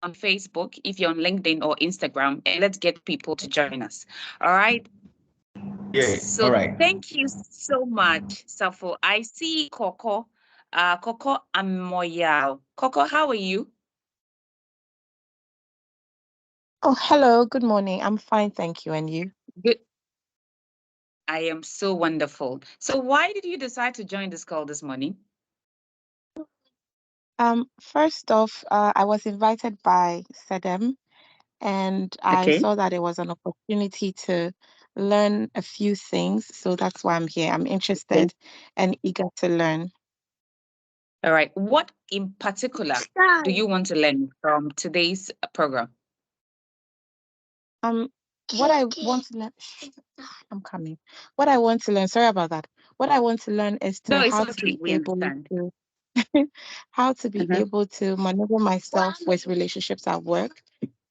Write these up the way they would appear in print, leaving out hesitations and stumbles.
on Facebook, if you're on LinkedIn or Instagram, and let's get people to join us. All right. Yeah, So all right. thank you so much, Safo. I see Coco, Coco Amoyao. Coco, how are you? Oh, hello. Good morning. I'm fine, thank you. And you? Good. I am so wonderful. So why did you decide to join this call this morning? First off, I was invited by Sedem, and I Okay. saw that it was an opportunity to learn a few things. So that's why I'm here. I'm Okay. interested and eager to learn. All right. What in particular do you want to learn from today's program? Um, what I want to learn, I'm coming. What I want to learn, sorry about that. What I want to learn is No, to it's how to okay. be We able understand. to how to be Uh-huh. able to maneuver myself with relationships at work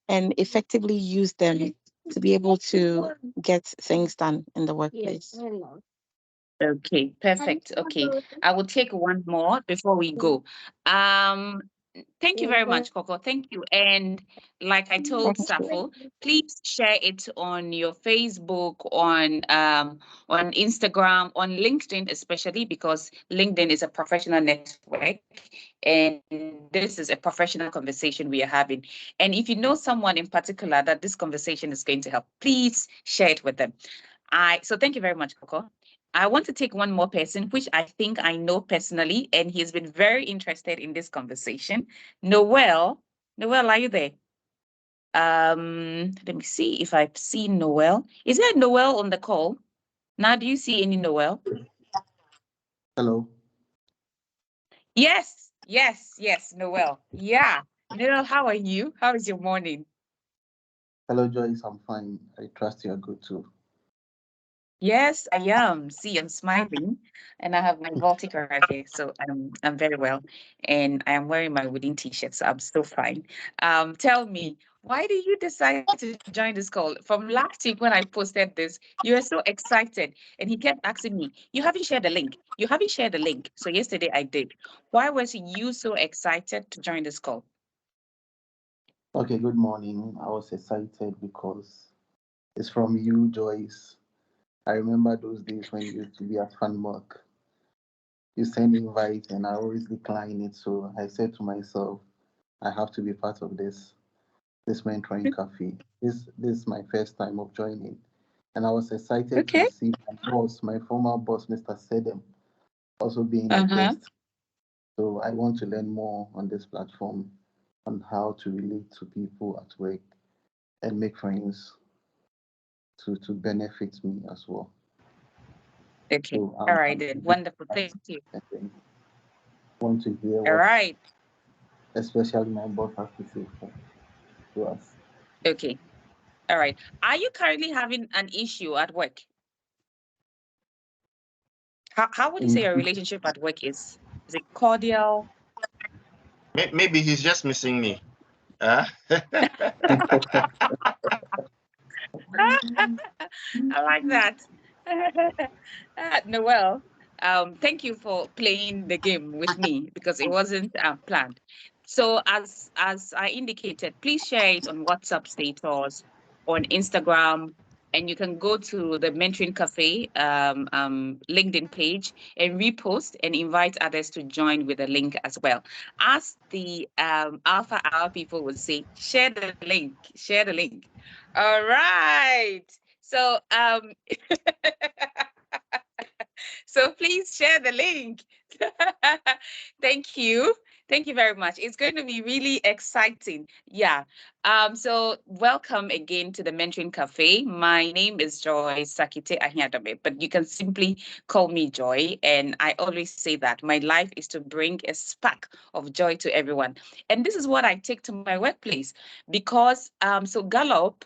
and effectively use them to be able to get things done in the workplace. Okay, perfect. Okay. I will take one more before we go. Um, Thank you very much, Coco. Thank you. And like I told Thank you. Safo, please share it on your Facebook, on Instagram, on LinkedIn, especially because LinkedIn is a professional network and this is a professional conversation we are having. And if you know someone in particular that this conversation is going to help, please share it with them. So thank you very much, Coco. I want to take one more person, which I think I know personally, and he's been very interested in this conversation. Noel, Noel, are you there? Let me see if I've seen Noel. Is there Noel on the call? Now, do you see any Noel? Hello. Yes, yes, yes, Noel. Yeah. Noel, how are you? How is your morning? Hello, Joyce. I'm fine. I trust you are good too. Yes, I am. See, I'm smiling, and I have my Baltic right here, so I'm very well, and I am wearing my wooden T-shirt, so I'm still fine. Tell me, why did you decide to join this call? From last week when I posted this, you were so excited, and he kept asking me, "You haven't shared the link. You haven't shared the link." So yesterday I did. Why was you so excited to join this call? Okay, good morning. I was excited because it's from you, Joyce. I remember those days when you used to be at Funmark. You send invite and I always decline it. So I said to myself, I have to be part of this mentoring cafe. This is my first time of joining. And I was excited to Okay. see my boss, my former boss, Mr. Sedem, also being a Uh-huh. guest. So I want to learn more on this platform on how to relate to people at work and make friends to benefit me as well. Okay. So All right I'm then. very Wonderful. Thank excited you. and want to hear All what right. especially my boss has to say to us. Okay. All right. Are you currently having an issue at work? How would you say In your relationship at work is? Is it cordial? Maybe he's just missing me. Huh? I like that. Noel, thank you for playing the game with me because it wasn't planned. So as I indicated, please share it on WhatsApp status, on Instagram, and you can go to the Mentoring Cafe LinkedIn page and repost and invite others to join with the link as well. As the Alpha Hour people would say, share the link, share the link. All right. So so please share the link. Thank you. Thank you very much. It's going to be really exciting. Yeah. So welcome again to the Mentoring Cafe. My name is Joyce Sackitey-Ahiadorme, but you can simply call me Joy. And I always say that my life is to bring a spark of joy to everyone. And this is what I take to my workplace because so Gallup,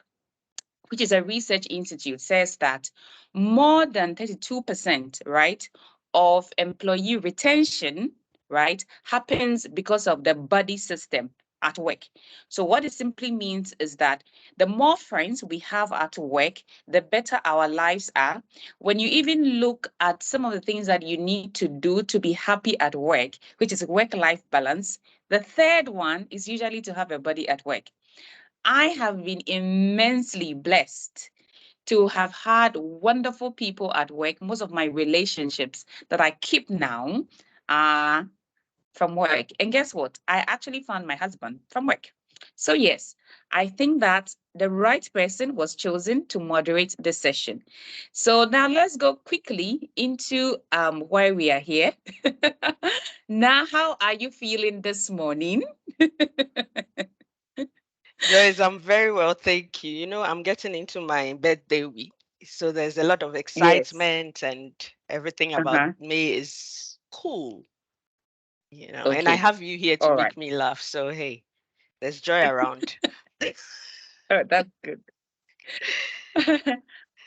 which is a research institute, says that more than 32%, right, of employee retention, right, happens because of the buddy system at work. So what it simply means is that the more friends we have at work, the better our lives are. When you even look at some of the things that you need to do to be happy at work, which is work-life balance, The third one is usually to have a buddy at work. I have been immensely blessed to have had wonderful people at work. Most of my relationships that I keep now are from work. And guess what? I actually found my husband from work. So yes, I think that the right person was chosen to moderate this session. So now let's go quickly into why we are here. Now, how are you feeling this morning? Joyce, I'm very well, thank you. You know, I'm getting into my birthday week, so there's a lot of Yes. excitement and everything about Uh-huh. me is cool, you know, and I Okay. have you here to All right. make me laugh. So, hey, there's joy around. Oh, that's good.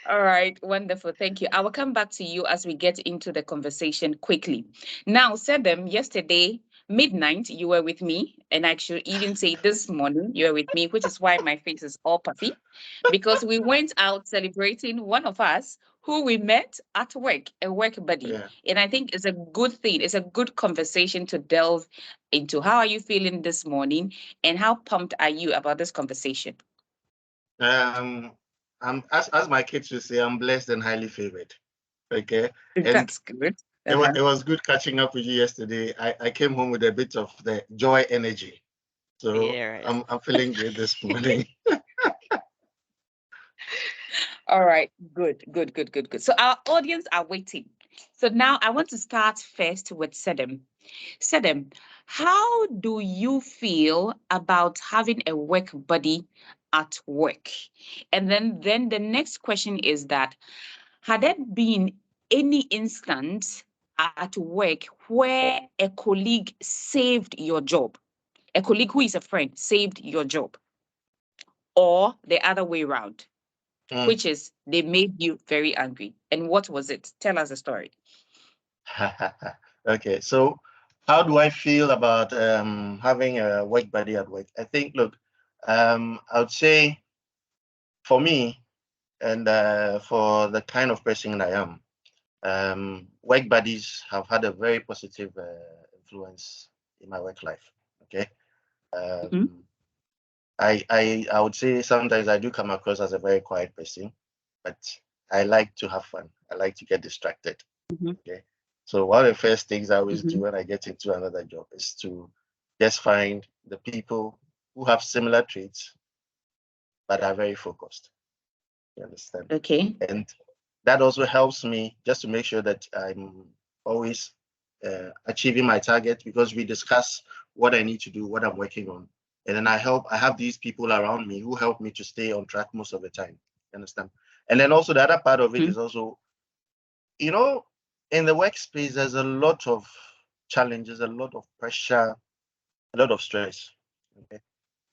All right, wonderful. Thank you. I will come back to you as we get into the conversation quickly. Now, Sedem, yesterday, midnight, you were with me, and I should even say this morning, you were with me, which is why my face is all puffy, because we went out celebrating one of us who we met at work, a work buddy. Yeah. And I think it's a good thing, it's a good conversation to delve into. How are you feeling this morning, and how pumped are you about this conversation? Um, I'm as my kids will say, I'm blessed and highly favored. Okay. And That's good. Uh-huh. it was good catching up with you yesterday. I came home with a bit of the joy energy. So Yeah, right. I'm feeling great this morning. All right, good, good, good, good, good. So our audience are waiting. So now I want to start first with Sedem. Sedem, how do you feel about having a work buddy at work? And then the next question is that, had there been any instance at work where a colleague saved your job? A colleague who is a friend saved your job, or the other way around? Mm. Which is they made you very angry. And what was it? Tell us a story. Okay, so how do I feel about having a work buddy at work? I think, look, I would say for me and for the kind of person I am, work buddies have had a very positive influence in my work life. Okay, Mhm, um, I would say sometimes I do come across as a very quiet person, but I like to have fun. I like to get distracted. mhm, Okay. So one of the first things I always do mhm. when I get into another job is to just find the people who have similar traits but are very focused. You understand? Okay. And that also helps me just to make sure that I'm always achieving my target because we discuss what I need to do, what I'm working on. And then I have these people around me who help me to stay on track most of the time. You understand? And then also the other part of it Mhm, is also, you know, in the workspace, there's a lot of challenges, a lot of pressure, a lot of stress. Okay?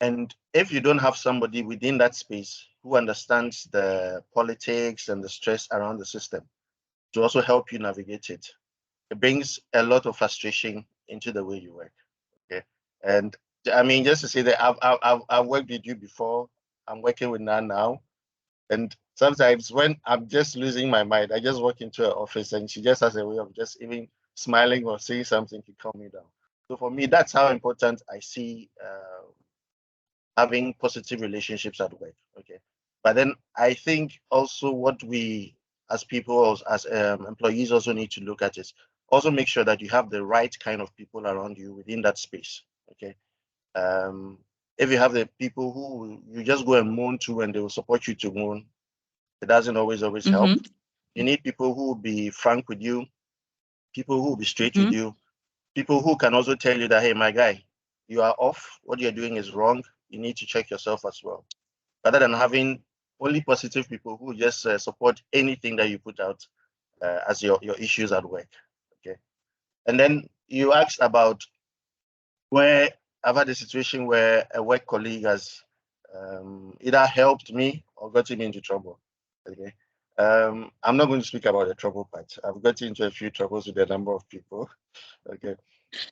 And if you don't have somebody within that space who understands the politics and the stress around the system to also help you navigate it, it brings a lot of frustration into the way you work. Okay. And I mean, just to say that I've worked with you before, I'm working with Nan now. And sometimes when I'm just losing my mind, I just walk into her office and she just has a way of just even smiling or saying something to calm me down. So for me, that's how important I see having positive relationships at work. Okay. But then I think also what we as people, as employees, also need to look at is also make sure that you have the right kind of people around you within that space. Okay. Um, if you have the people who you just go and moan to and they will support you to moan, it doesn't always help. mhm, You need people who will be frank with you, people who will be straight with mhm, you, people who can also tell you that, hey, my guy, you are off. What you're doing is wrong. You need to check yourself as well. Rather than having only positive people who just support anything that you put out as your issues at work. Okay. And then you asked about where I've had a situation where a work colleague has either helped me or got me into trouble. Okay. I'm not going to speak about the trouble part. I've got into a few troubles with a number of people. Okay.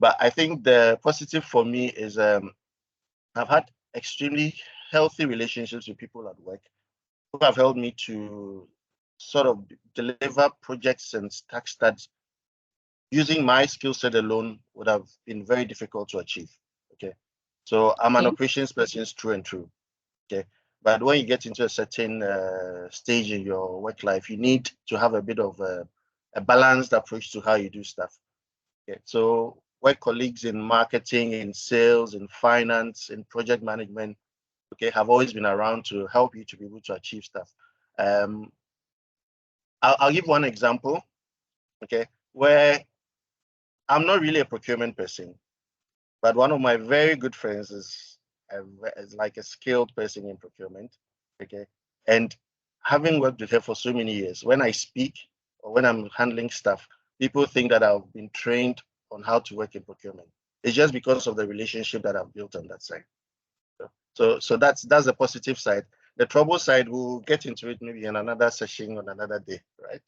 But I think the positive for me is I've had extremely healthy relationships with people at work who have helped me to sort of deliver projects and tasks that using my skill set alone would have been very difficult to achieve. Okay. So I'm an Okay. operations person through and through. Okay. But when you get into a certain stage in your work life, you need to have a bit of a balanced approach to how you do stuff. Okay. So work colleagues in marketing, in sales, in finance, in project management, okay, have always been around to help you to be able to achieve stuff. Um, I'll give one example, okay, where I'm not really a procurement person, but one of my very good friends is like a skilled person in procurement, okay, and having worked with her for so many years, when I speak or when I'm handling stuff, people think that I've been trained on how to work in procurement. It's just because of the relationship that I've built on that side. So that's the positive side. The trouble side, we'll get into it maybe in another session on another day, right?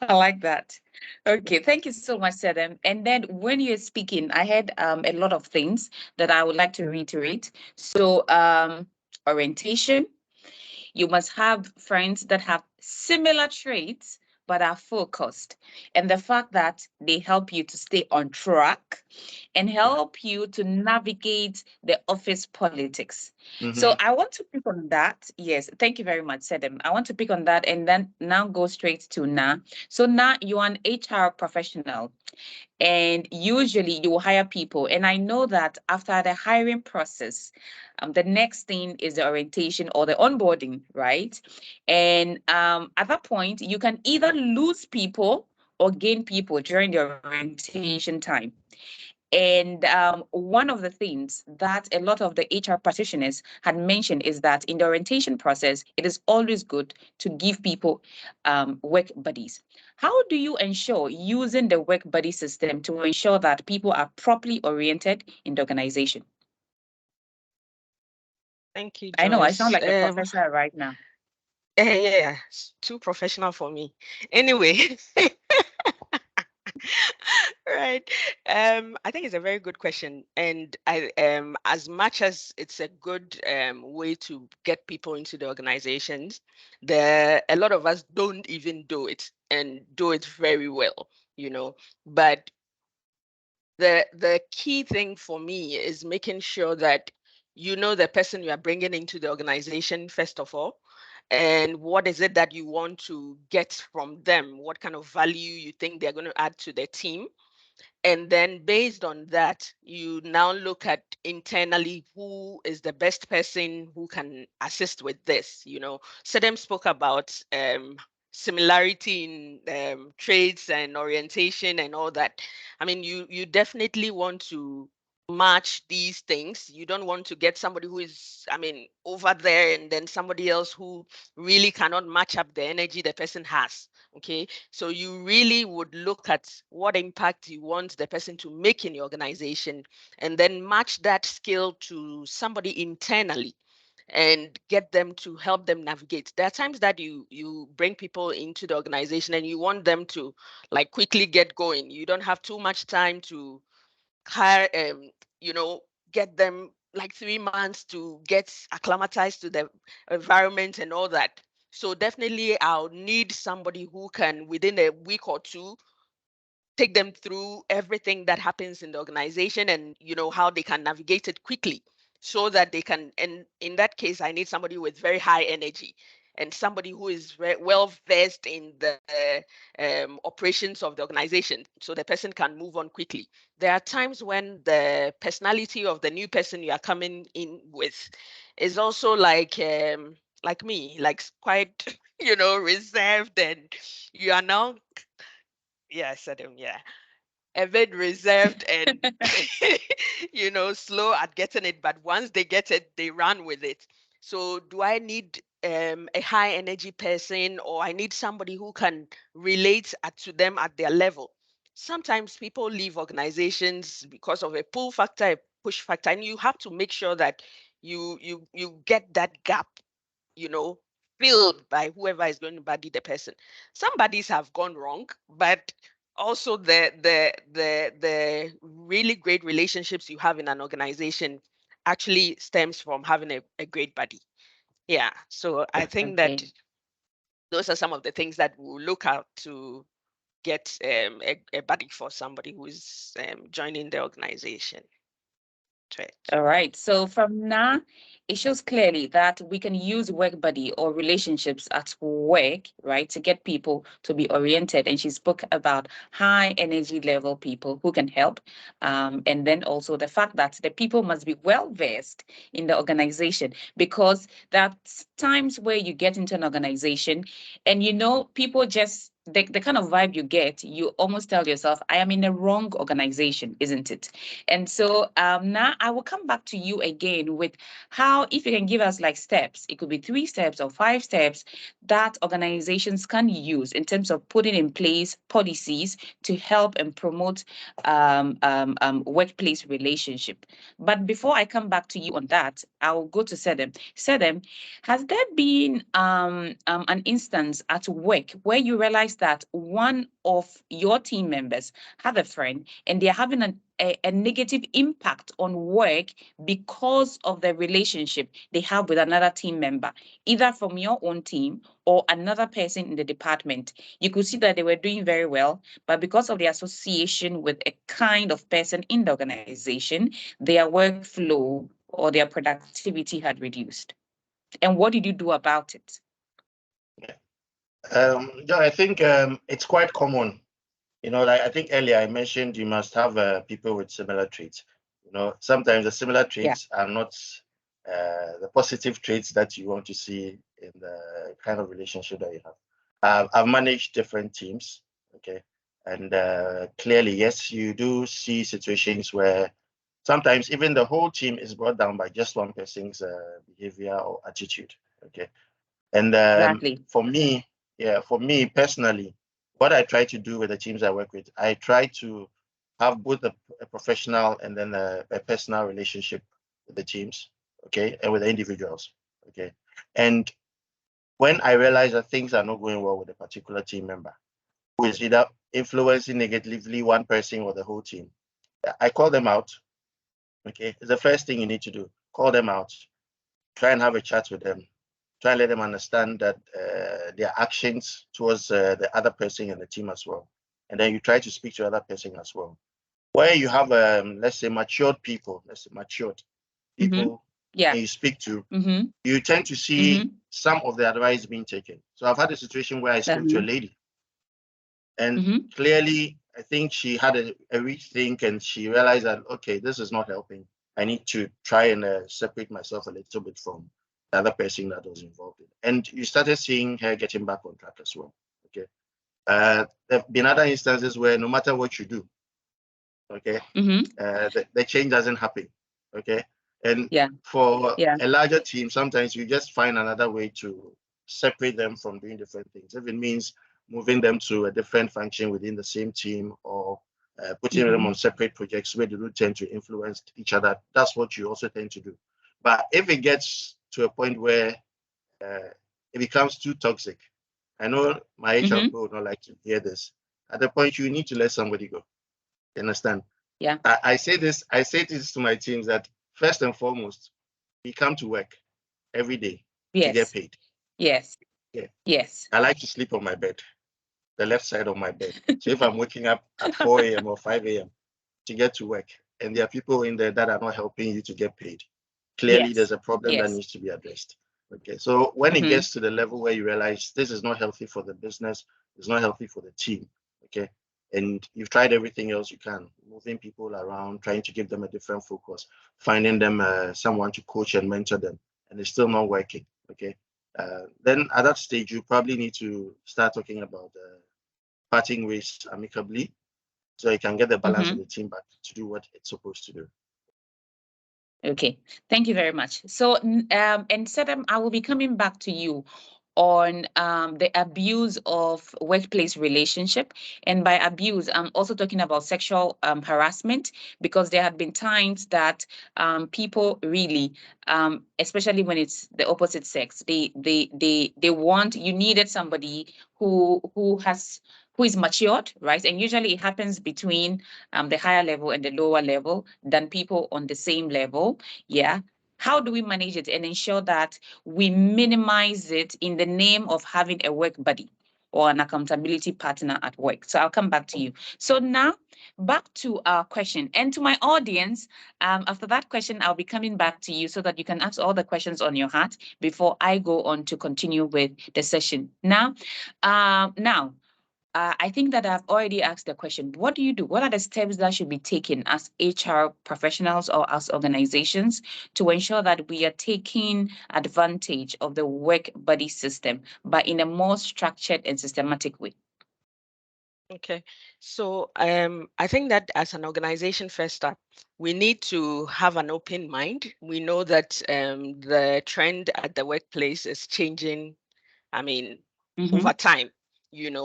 I like that. Okay, thank you so much, Sedem. And then when you're speaking, I had a lot of things that I would like to reiterate. So orientation, you must have friends that have similar traits but are focused. And the fact that they help you to stay on track and help you to navigate the office politics. So Mm-hmm. I want to pick on that. Yes, thank you very much, Sedem. I want to pick on that and then now go straight to Na. So Na, you're an HR professional and usually you will hire people. And I know that after the hiring process, the next thing is the orientation or the onboarding, right? And at that point, you can either lose people or gain people during the orientation time. And one of the things that a lot of the HR practitioners had mentioned is that in the orientation process, it is always good to give people work buddies. How do you ensure using the work buddy system to ensure that people are properly oriented in the organization? Thank you, I know I sound Joyce. like a professor right now. Yeah, too professional for me. Anyway, right. I think it's a very good question, and I as much as it's a good way to get people into the organizations, a lot of us don't even do it and do it very well, you know. But the key thing for me is making sure that you know the person you are bringing into the organization first of all, and what is it that you want to get from them, what kind of value you think they're going to add to the team. And then based on that, you now look at internally who is the best person who can assist with this. Sedem spoke about similarity in traits and orientation and all that. I mean, you definitely want to match these things. You don't want to get somebody who is, I mean, over there and then somebody else who really cannot match up the energy the person has. Okay. So you really would look at what impact you want the person to make in your organization and then match that skill to somebody internally and get them to help them navigate. There are times that you bring people into the organization and you want them to like quickly get going. You don't have too much time to hire, get them like 3 months to get acclimatized to the environment and all that. So definitely I'll need somebody who can within a week or two take them through everything that happens in the organization and how they can navigate it quickly so that they can. And in that case I need somebody with very high energy and somebody who is very well versed in the operations of the organization so the person can move on quickly. There are times when the personality of the new person you are coming in with is also like me, like quite reserved, and you are now, yeah, I said him, yeah, a bit reserved and slow at getting it, but once they get it they run with it. So do I need a high energy person, or I need somebody who can relate to them at their level? Sometimes people leave organizations because of a pull factor, a push factor, and you have to make sure that you get that gap you know filled by whoever is going to body the person. Some bodies have gone wrong, but also the really great relationships you have in an organization actually stems from having a great buddy. Yeah, so I think that Okay. those are some of the things that we'll look out to get a buddy for somebody who is joining the organization. All right. So from now, it shows clearly that we can use work buddy or relationships at work, right, to get people to be oriented. And she spoke about high energy level people who can help. And then also the fact that the people must be well versed in the organization, because that's times where you get into an organization and people just the kind of vibe you get, you almost tell yourself, I am in the wrong organization, isn't it? And so now I will come back to you again with how, if you can give us like steps, it could be 3 steps or 5 steps that organizations can use in terms of putting in place policies to help and promote workplace relationship. But before I come back to you on that, I'll go to Sedem. Sedem, has there been an instance at work where you realized that one of your team members had a friend and they're having a negative impact on work because of the relationship they have with another team member, either from your own team or another person in the department? You could see that they were doing very well, but because of the association with a kind of person in the organization, their workflow or their productivity had reduced. And what did you do about it? Yeah, I think it's quite common. Like I think earlier I mentioned you must have people with similar traits. Sometimes the similar traits are not the positive traits that you want to see in the kind of relationship that you have. I've managed different teams, okay, and clearly, yes, you do see situations where sometimes even the whole team is brought down by just one person's behavior or attitude, okay. And Exactly. for me personally, what I try to do with the teams I work with, I try to have both a professional and then a personal relationship with the teams, okay, and with the individuals, okay. And when I realize that things are not going well with a particular team member who is either influencing negatively one person or the whole team, I call them out, okay. It's the first thing you need to do. Call them out, try and have a chat with them, try and let them understand that their actions towards the other person in the team as well. And then you try to speak to the other person as well. Where you have, let's say, matured people, Yeah. and you speak to, you tend to see some of the advice being taken. So I've had a situation where I spoke to a lady, and clearly, I think she had a rethink and she realized that, okay, this is not helping. I need to try and separate myself a little bit from the other person that was involved in. And you started seeing her getting back on track as well. Okay. There have been other instances where no matter what you do, okay, the change doesn't happen. Okay. And for a larger team, sometimes you just find another way to separate them from doing different things. If it means moving them to a different function within the same team or putting them on separate projects where they do tend to influence each other, that's what you also tend to do. But if it gets to a point where it becomes too toxic, I know my HR people would not like to hear this. At the point, you need to let somebody go. You understand? Yeah. I say this to my teams that first and foremost, we come to work every day to get paid. Yes. Yeah. Yes. I like to sleep on my bed, the left side of my bed. So if I'm waking up at 4 a.m. or 5 a.m. to get to work, and there are people in there that are not helping you to get paid, clearly there's a problem that needs to be addressed. Okay. So when it gets to the level where you realize this is not healthy for the business, it's not healthy for the team, okay, and you've tried everything else you can, moving people around, trying to give them a different focus, finding them someone to coach and mentor them, and it's still not working, okay, then at that stage, you probably need to start talking about parting ways amicably so you can get the balance of the team back to do what it's supposed to do. Okay, thank you very much. So, and Sedem, I will be coming back to you on the abuse of workplace relationship. And by abuse, I'm also talking about sexual harassment, because there have been times that people really, especially when it's the opposite sex, they want, you needed somebody who is matured, right? And usually it happens between the higher level and the lower level than people on the same level. Yeah. How do we manage it and ensure that we minimize it in the name of having a work buddy? or an accountability partner at work. So I'll come back to you. So now back to our question, and to my audience, after that question, I'll be coming back to you so that you can ask all the questions on your heart before I go on to continue with the session. I think that I've already asked the question. What do you do? What are the steps that should be taken as HR professionals or as organizations to ensure that we are taking advantage of the work buddy system, but in a more structured and systematic way? Okay, so I think that as an organization, first up, we need to have an open mind. We know that the trend at the workplace is changing. I mean, over time,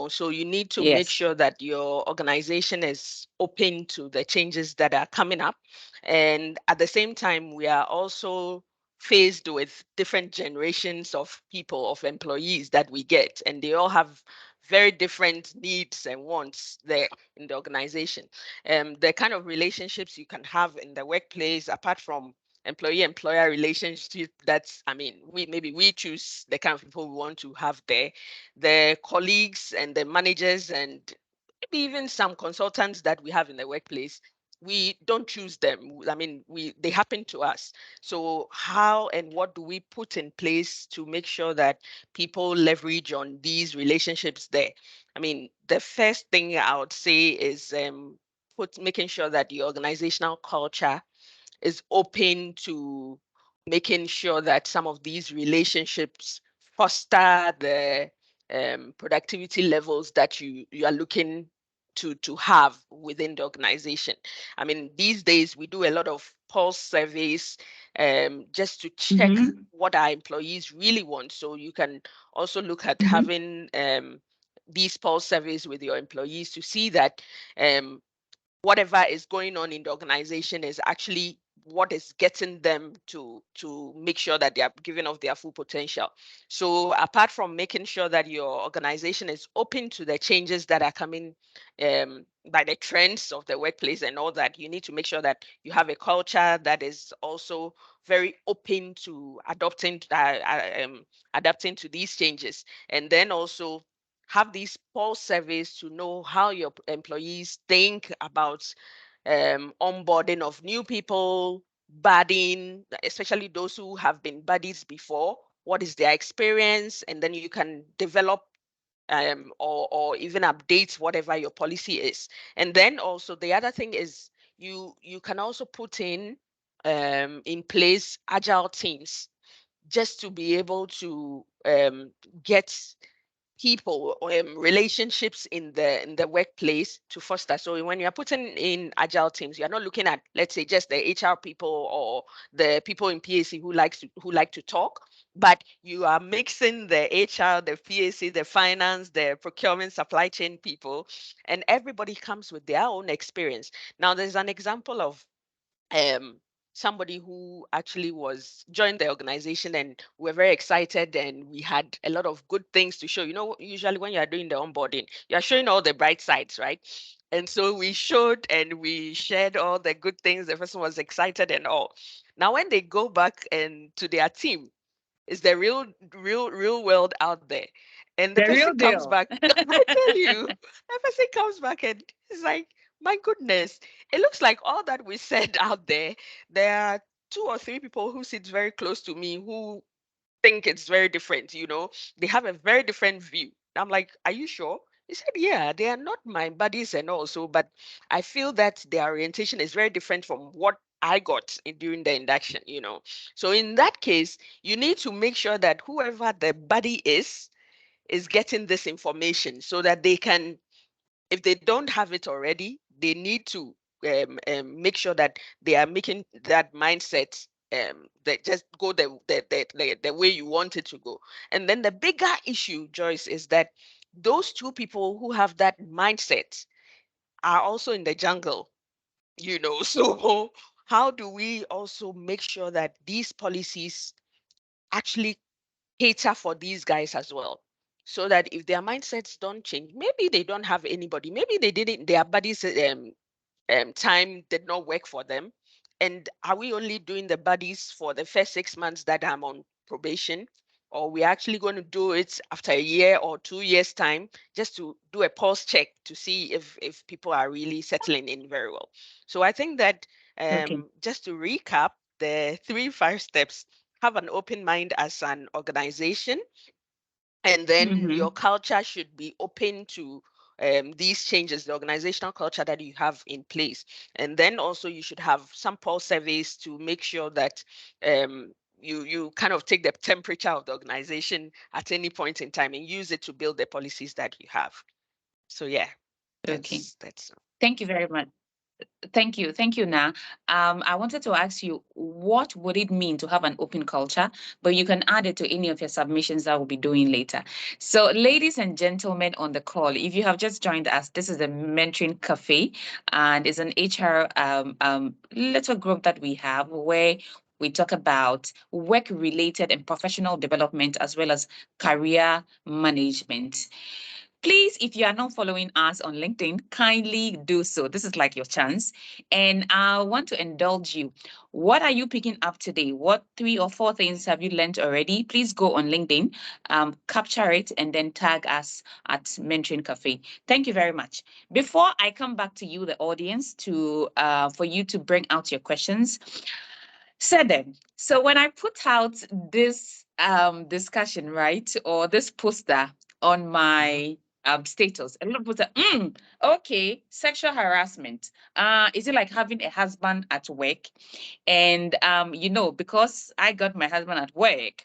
so you need to make Yes. sure that your organization is open to the changes that are coming up. And at the same time, we are also faced with different generations of people, of employees that we get, and they all have very different needs and wants there in the organization. The kind of relationships you can have in the workplace, apart from employee-employer relationship, that's, I mean, we choose the kind of people we want to have there. The colleagues and the managers and maybe even some consultants that we have in the workplace, we don't choose them. I mean, they happen to us. So how and what do we put in place to make sure that people leverage on these relationships there? I mean, the first thing I would say is making sure that the organizational culture is open to making sure that some of these relationships foster the productivity levels that you are looking to have within the organization. I mean, these days we do a lot of pulse surveys just to check what our employees really want. So you can also look at having these pulse surveys with your employees to see that whatever is going on in the organization is actually what is getting them to make sure that they are giving off their full potential. So apart from making sure that your organization is open to the changes that are coming by the trends of the workplace and all that, you need to make sure that you have a culture that is also very open to adapting to these changes, and then also have these pulse surveys to know how your employees think about onboarding of new people, budding, especially those who have been buddies before. What is their experience? And then you can develop or even update whatever your policy is. And then also the other thing is you can also put in place agile teams just to be able to get people relationships in the workplace to foster. So when you're putting in agile teams, you're not looking at, let's say, just the HR people or the people in PAC who like to talk, but you are mixing the HR, the PAC, the finance, the procurement, supply chain people, and everybody comes with their own experience. Now there's an example of um somebody who actually was joined the organization, and we're very excited and we had a lot of good things to show. Usually when you are doing the onboarding, you're showing all the bright sides, right? And so we showed and we shared all the good things. The person was excited and all. Now when they go back and to their team, it's the real world out there. And the The real person comes deal. back, I tell you, the person comes back and it's like, my goodness, it looks like all that we said out there are two or three people who sit very close to me who think it's very different. They have a very different view. I'm like, are you sure? He said, yeah, they are not my buddies and also, but I feel that their orientation is very different from what I got during the induction. So in that case, you need to make sure that whoever the buddy is getting this information so that they can, if they don't have it already, they need to make sure that they are making that mindset that just go the way you want it to go. And then the bigger issue, Joyce, is that those two people who have that mindset are also in the jungle. So how do we also make sure that these policies actually cater for these guys as well? So that if their mindsets don't change, maybe they don't have anybody, maybe they didn't, their buddies time did not work for them. And are we only doing the buddies for the first 6 months that I'm on probation? or we're actually going to do it after a year or 2 years time, just to do a pulse check to see if people are really settling in very well. So I think that just to recap, the 3-5 steps: have an open mind as an organization, and then your culture should be open to these changes, the organizational culture that you have in place. And then also you should have some pulse surveys to make sure that you kind of take the temperature of the organization at any point in time and use it to build the policies that you have. So yeah, that's Thank you very much. Thank you, Na. I wanted to ask you, what would it mean to have an open culture? But you can add it to any of your submissions that we'll be doing later. So, ladies and gentlemen on the call, if you have just joined us, this is the Mentoring Cafe, and it's an HR little group that we have where we talk about work-related and professional development as well as career management. Please, if you are not following us on LinkedIn, kindly do so. This is like your chance. And I want to indulge you. What are you picking up today? What 3 or 4 things have you learned already? Please go on LinkedIn, capture it, and then tag us at Mentoring Cafe. Thank you very much. Before I come back to you, the audience, to for you to bring out your questions, Sedem. So when I put out this discussion, right, or this poster on my status, a lot of people say, okay, sexual harassment. Is it like having a husband at work? And because I got my husband at work,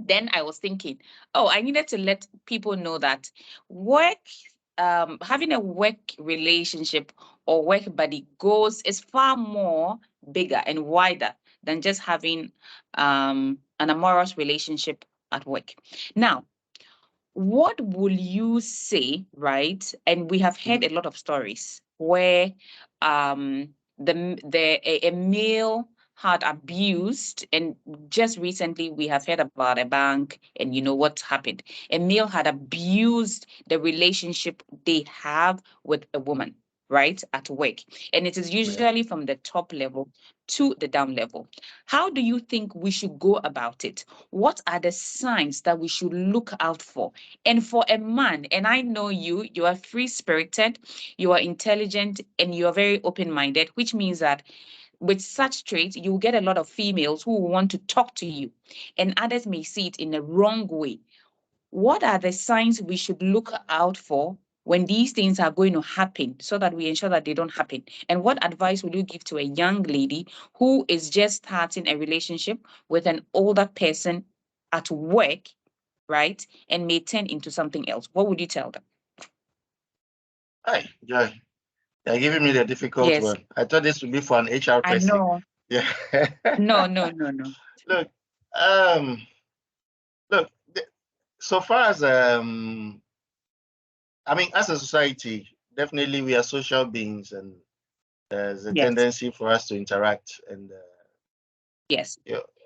then I was thinking, oh, I needed to let people know that work, having a work relationship or work buddy is far more bigger and wider than just having an amorous relationship at work. Now, what will you say, right? And we have heard a lot of stories where a male had abused, and just recently we have heard about a bank, and you know what happened. A male had abused the relationship they have with a woman, right, at work. And it is usually from the top level to the down level. How do you think we should go about it? What are the signs that we should look out for? And for a man, and I know you are free-spirited, you are intelligent, and you are very open-minded, which means that with such traits, you will get a lot of females who will want to talk to you, and others may see it in a wrong way. What are the signs we should look out for when these things are going to happen so that we ensure that they don't happen? And what advice would you give to a young lady who is just starting a relationship with an older person at work, right, and may turn into something else? What would you tell them? Hi, Joy. You're giving me the difficult Yes, one. I thought this would be for an HR I person. know. Yeah. No. Look, look. So far as I mean, as a society, definitely we are social beings, and there's a Yes, tendency for us to interact. And yes.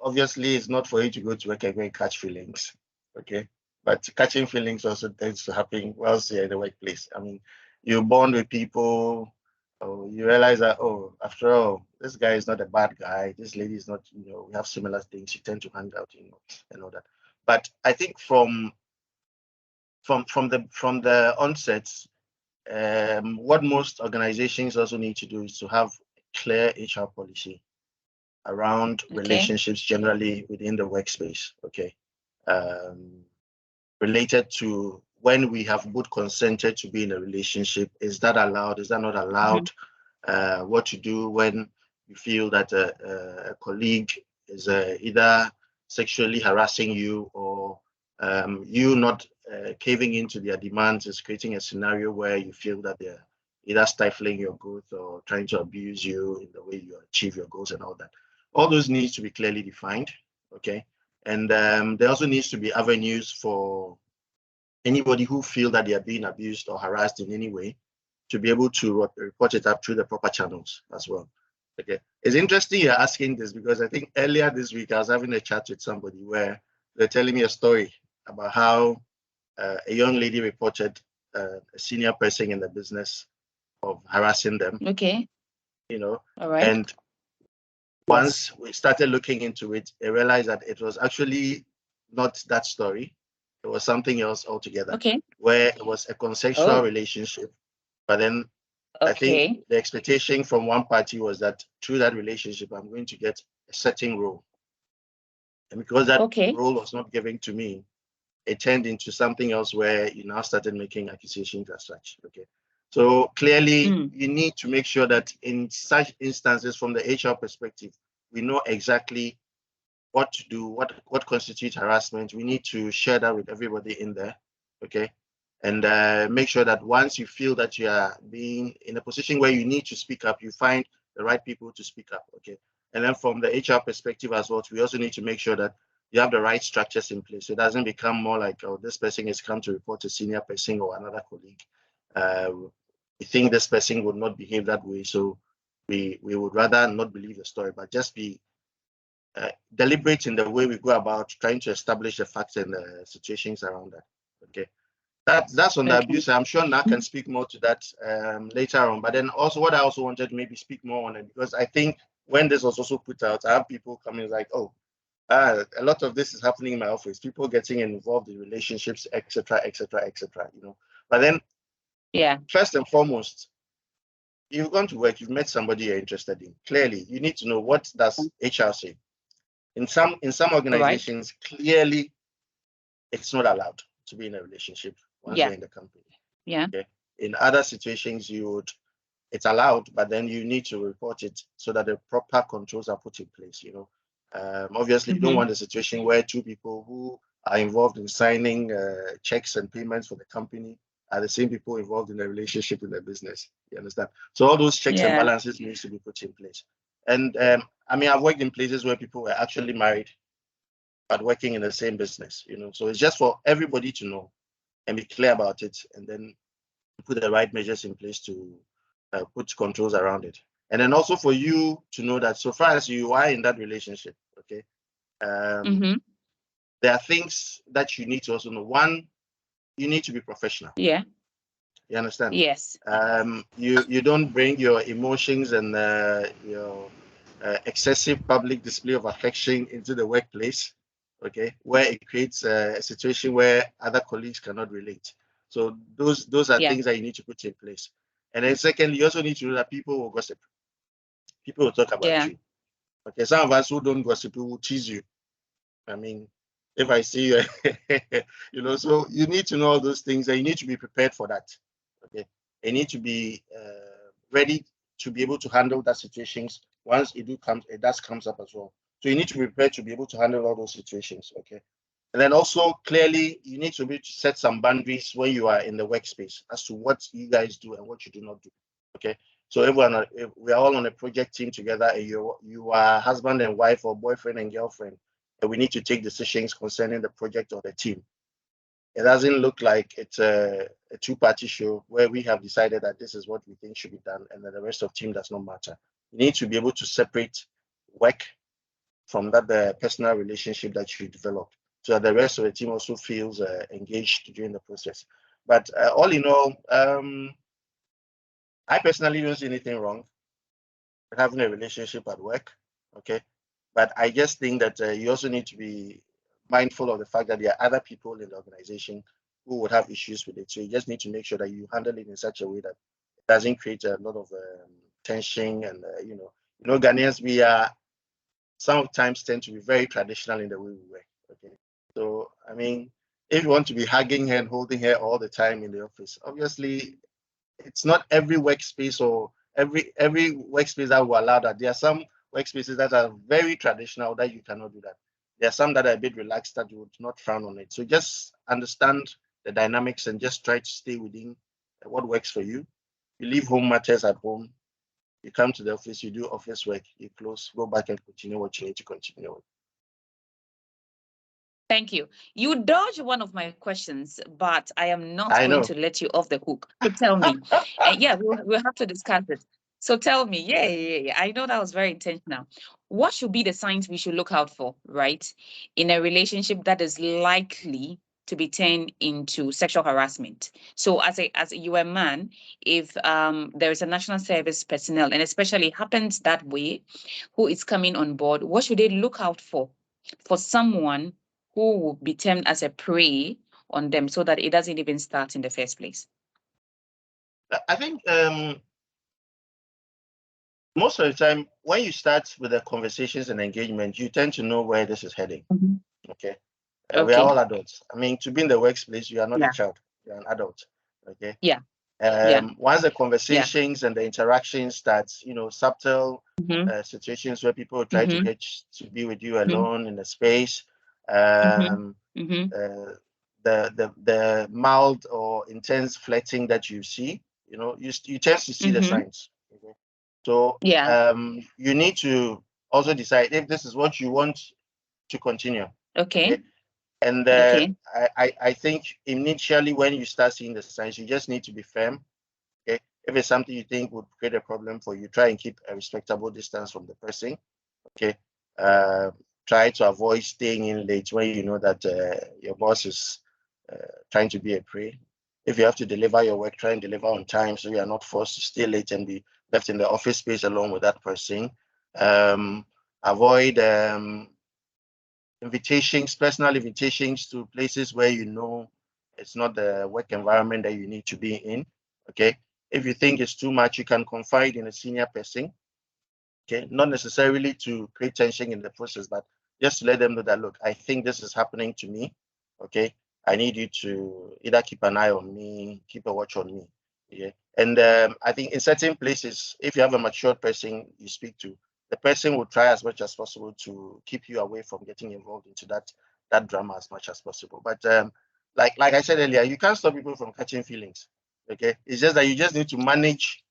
obviously, it's not for you to go to work and go and catch feelings, okay? But catching feelings also tends to happen whilst you're in the workplace. I mean, you bond with people, or you realize that, oh, after all, this guy is not a bad guy. This lady is not, we have similar things. You tend to hang out, and all that. But I think from the onset, what most organizations also need to do is to have clear HR policy around Okay. relationships generally within the workspace. Okay, related to when we have both consented to be in a relationship. Is that allowed? Is that not allowed? What to do when you feel that a colleague is either sexually harassing you, or you not caving into their demands is creating a scenario where you feel that they're either stifling your growth or trying to abuse you in the way you achieve your goals and all that. All those needs to be clearly defined, okay? And there also needs to be avenues for anybody who feel that they are being abused or harassed in any way to be able to report it up through the proper channels as well. Okay, it's interesting you're asking this, because I think earlier this week I was having a chat with somebody where they're telling me a story about how a young lady reported a senior person in the business of harassing them. Okay. All right. And once we started looking into it, I realized that it was actually not that story. It was something else altogether. Okay. Where it was a consensual Oh, relationship, but then I think okay. the expectation from one party was that through that relationship, I'm going to get a certain role. And because that Okay. role was not given to me, it turned into something else where you now started making accusations as such. Okay. So clearly, Mm. you need to make sure that in such instances, from the HR perspective, we know exactly what to do, what constitutes harassment. We need to share that with everybody in there. Okay. And make sure that once you feel that you are being in a position where you need to speak up, you find the right people to speak up. Okay. And then from the HR perspective as well, we also need to make sure that you have the right structures in place. So it doesn't become more like, oh, this person has come to report a senior person or another colleague. We think this person would not behave that way. So we would rather not believe the story, but just be deliberate in the way we go about trying to establish the facts and the situations around that. Okay. That's on the Okay. abuse. I'm sure Nat can speak more to that later on. But then also what I also wanted to maybe speak more on it, because I think when this was also put out, I have people coming like, oh, a lot of this is happening in my office. People getting involved in relationships, etc., etc., etc. You know. But then, Yeah. first and foremost, you've gone to work, you've met somebody you're interested in. Clearly, you need to know what does HR say. In some All right. organizations, clearly, it's not allowed to be in a relationship once Yeah. you're in the company. Yeah. Okay. In other situations, it's allowed, but then you need to report it so that the proper controls are put in place. You know, obviously, you don't want a situation where two people who are involved in signing checks and payments for the company are the same people involved in the relationship in the business. You understand? So all those checks and Yeah. balances needs to be put in place. And I mean, I've worked in places where people were actually married but working in the same business. You know, so it's just for everybody to know and be clear about it, and then put the right measures in place to put controls around it. And then also for you to know that so far as you are in that relationship, okay, there are things that you need to also know. One, you need to be professional. Yeah. You understand? Yes. You don't bring your emotions and your excessive public display of affection into the workplace, okay, where it creates a situation where other colleagues cannot relate. So those are Yeah. things that you need to put in place. And then secondly, you also need to know that people will gossip. People will talk about Yeah. you. Okay, some of us who don't gossip will tease you. I mean, if I see you, you know, so you need to know all those things and you need to be prepared for that. Okay, you need to be ready to be able to handle that situations once it does comes up as well. So you need to be prepared to be able to handle all those situations. Okay, and then also clearly you need to be to set some boundaries when you are in the workspace as to what you guys do and what you do not do. Okay, so if we are all on a project team together and you are husband and wife or boyfriend and girlfriend, and we need to take decisions concerning the project or the team. It doesn't look like it's a two-party show where we have decided that this is what we think should be done and then the rest of the team does not matter. You need to be able to separate work from that the personal relationship that you develop so that the rest of the team also feels engaged during the process. But all in all, I personally don't see anything wrong with having a relationship at work, okay? But I just think that you also need to be mindful of the fact that there are other people in the organization who would have issues with it. So you just need to make sure that you handle it in such a way that it doesn't create a lot of tension. And Ghanaians, we are sometimes tend to be very traditional in the way we work. Okay, so I mean, if you want to be hugging her and holding her all the time in the office, obviously it's not every workspace or every workspace that will allow that. There are some workspaces that are very traditional that you cannot do that. There are some that are a bit relaxed that you would not frown on it. So just understand the dynamics and just try to stay within what works for you. You leave home matters at home. You come to the office, you do office work, you close, go back and continue what you need to continue with. Thank you. You dodged one of my questions, but I am not I going know. to let you off the hook. So tell me, and yeah, we'll have to discuss it. So tell me, yeah. I know that was very intentional. What should be the signs we should look out for, right, in a relationship that is likely to be turned into sexual harassment? So as you a man, if there is a national service personnel, and especially happens that way, who is coming on board, what should they look out for someone who will be termed as a prey on them so that it doesn't even start in the first place? I think most of the time when you start with the conversations and engagement, you tend to know where this is heading. Okay. We are all adults. I mean, to be in the workplace, you are not a child, you're an adult. Okay. Yeah. Once the conversations and the interactions start, subtle situations where people try to get to be with you alone in a space, the mild or intense flirting that you see, you tend to see the signs. Okay? So you need to also decide if this is what you want to continue. Okay. And I think initially when you start seeing the signs, you just need to be firm. Okay. If it's something you think would create a problem for you, try and keep a respectable distance from the person. Okay. Try to avoid staying in late when you know that your boss is trying to be a prey. If you have to deliver your work, try and deliver on time so you are not forced to stay late and be left in the office space alone with that person. Avoid invitations, personal invitations to places where you know it's not the work environment that you need to be in. Okay. If you think it's too much, you can confide in a senior person. Okay. Not necessarily to create tension in the process, but just to let them know that, look, I think this is happening to me. Okay. I need you to either keep an eye on me, keep a watch on me. Yeah. And I think in certain places, if you have a mature person you speak to, the person will try as much as possible to keep you away from getting involved into that drama as much as possible. But like I said earlier, you can't stop people from catching feelings. Okay. It's just that you just need to manage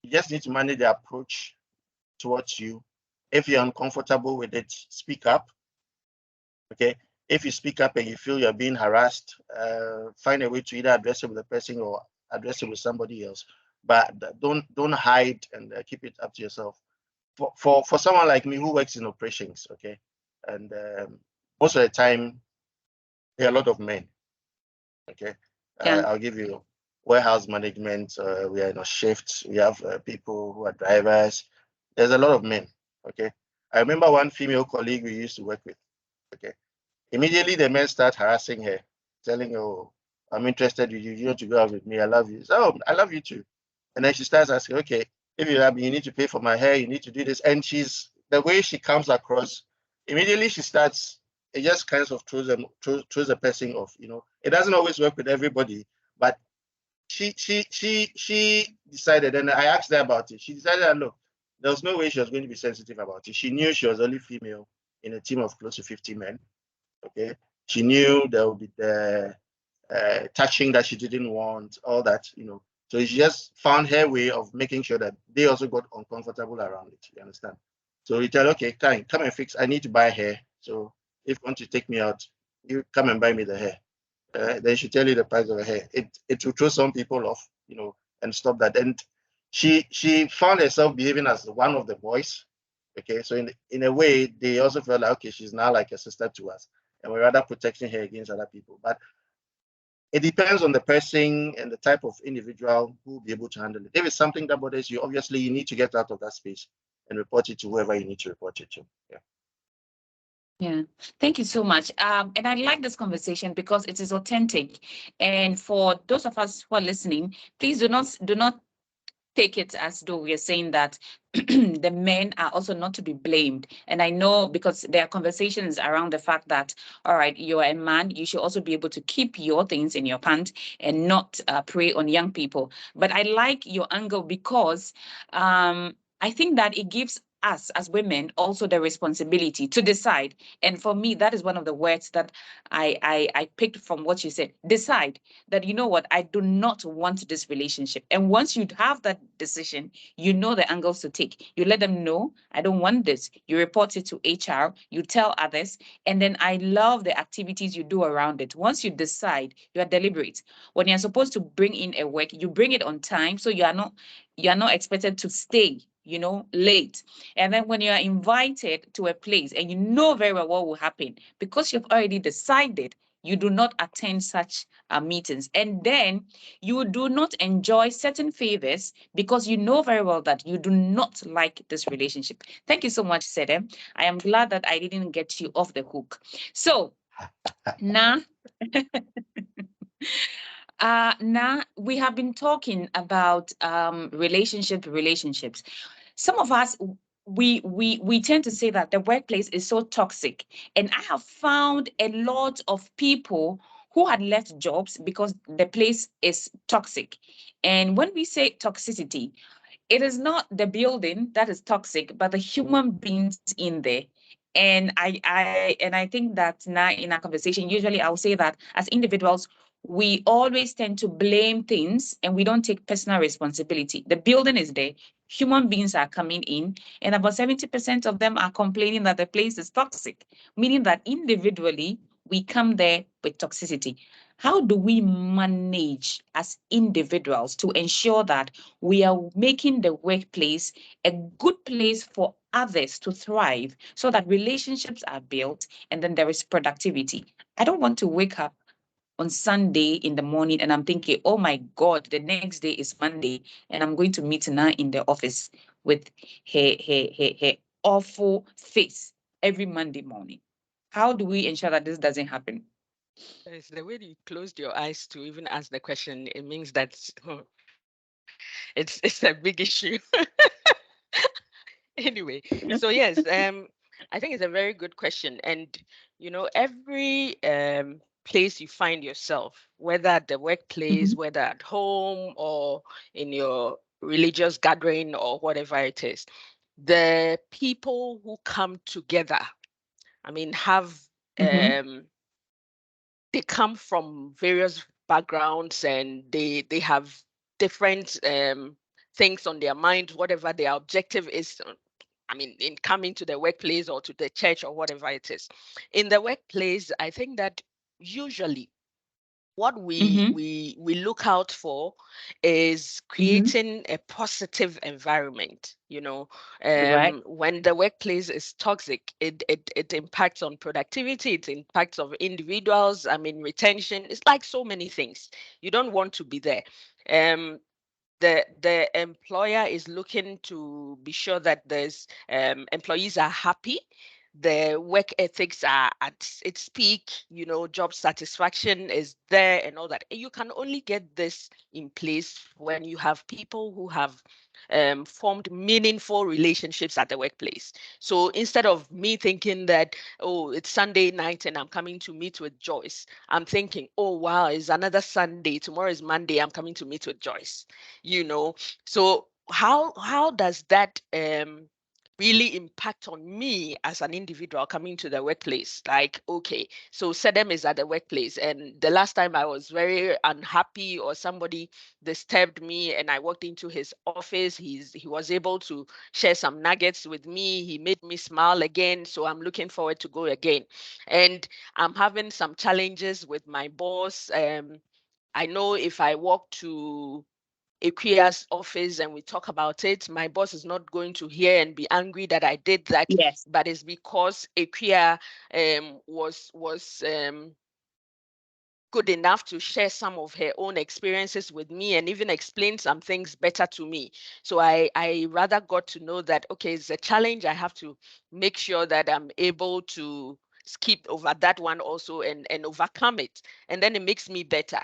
the approach towards you. If you're uncomfortable with it, speak up. Okay. If you speak up and you feel you're being harassed, find a way to either address it with the person or address it with somebody else. But don't hide and keep it up to yourself. For someone like me who works in operations, okay, and most of the time there are a lot of men. Okay, I'll give you warehouse management. We are in a shift. We have people who are drivers. There's a lot of men. Okay, I remember one female colleague we used to work with. Okay. Immediately the men start harassing her, telling her, oh, I'm interested in you. You want to go out with me. I love you. So, oh, I love you too. And then she starts asking, okay, if you love me, you need to pay for my hair. You need to do this. And the way she comes across, immediately she starts, it just kind of throws the person off. It doesn't always work with everybody, but she decided, and I asked her about it. She decided that, look, there was no way she was going to be sensitive about it. She knew she was only female in a team of close to 50 men. Okay, she knew there would be the touching that she didn't want, all that, So she just found her way of making sure that they also got uncomfortable around it. You understand? So you tell, okay, come and fix. I need to buy hair. So if you want to take me out, you come and buy me the hair. Then she tell you the price of the hair. It will throw some people off, and stop that. And she found herself behaving as one of the boys. Okay, so in a way, they also felt like, okay, she's now like a sister to us, and we're rather protecting her against other people. But it depends on the person and the type of individual who will be able to handle it. If it's something that bothers you, obviously you need to get out of that space and report it to whoever you need to report it to. Yeah, thank you so much. And I like this conversation because it is authentic. And for those of us who are listening, please do not take it as though we are saying that the men are also not to be blamed. And I know because there are conversations around the fact that, all right, you're a man, you should also be able to keep your things in your pants and not prey on young people. But I like your angle because I think that it gives us as women also the responsibility to decide. And for me, that is one of the words that I picked from what you said. Decide that, you know what, I do not want this relationship. And once you have that decision, you know the angles to take. You let them know, I don't want this. You report it to HR, you tell others, and then I love the activities you do around it. Once you decide, you are deliberate. When you're supposed to bring in a work, you bring it on time, so you are not expected to stay late. And then when you are invited to a place and you know very well what will happen, because you've already decided, you do not attend such meetings. And then you do not enjoy certain favors because you know very well that you do not like this relationship. Thank you so much, Sedem. I am glad that I didn't get you off the hook. So Nah. Now we have been talking about relationships. Some of us we tend to say that the workplace is so toxic, and I have found a lot of people who had left jobs because the place is toxic. And when we say toxicity, it is not the building that is toxic, but the human beings in there. And I think that now in our conversation, usually I'll say that as individuals, we always tend to blame things and we don't take personal responsibility. The building is there, human beings are coming in, and about 70% of them are complaining that the place is toxic, meaning that individually we come there with toxicity. How do we manage as individuals to ensure that we are making the workplace a good place for others to thrive so that relationships are built and then there is productivity? I don't want to wake up on Sunday in the morning and I'm thinking, oh my God, the next day is Monday and I'm going to meet Na in the office with her awful face every Monday morning. How do we ensure that this doesn't happen? It's the way you closed your eyes to even ask the question. It means that it's a big issue. Anyway, so yes, I think it's a very good question. And every place you find yourself, whether at the workplace, Mhm, whether at home or in your religious gathering or whatever it is, the people who come together, I mean, have mhm. they come from various backgrounds and they have different things on their mind, whatever their objective is. I mean, in coming to the workplace or to the church or whatever it is. In the workplace, I think that usually what we Mhm, we we look out for is mhm. creating a positive environment. Right. When the workplace is toxic, it impacts on productivity, it impacts on individuals, I mean retention. It's like so many things. You don't want to be there. um the employer is looking to be sure that there's employees are happy, the work ethics are at its peak, job satisfaction is there and all that. You can only get this in place when you have people who have formed meaningful relationships at the workplace. So instead of me thinking that, oh, it's Sunday night and I'm coming to meet with Joyce, I'm thinking, oh wow, it's another Sunday, tomorrow is Monday, I'm coming to meet with Joyce. you know so how does that really impact on me as an individual coming to the workplace? Like, okay, so Sedem is at the workplace, and the last time I was very unhappy or somebody disturbed me and I walked into his office, he was able to share some nuggets with me, he made me smile again, so I'm looking forward to go again. And I'm having some challenges with my boss. I know if I walk to Equia's office and we talk about it, my boss is not going to hear and be angry that I did that, Yes. but it's because Equia was good enough to share some of her own experiences with me and even explain some things better to me. So I rather got to know that, okay, it's a challenge. I have to make sure that I'm able to skip over that one also and overcome it. And then it makes me better,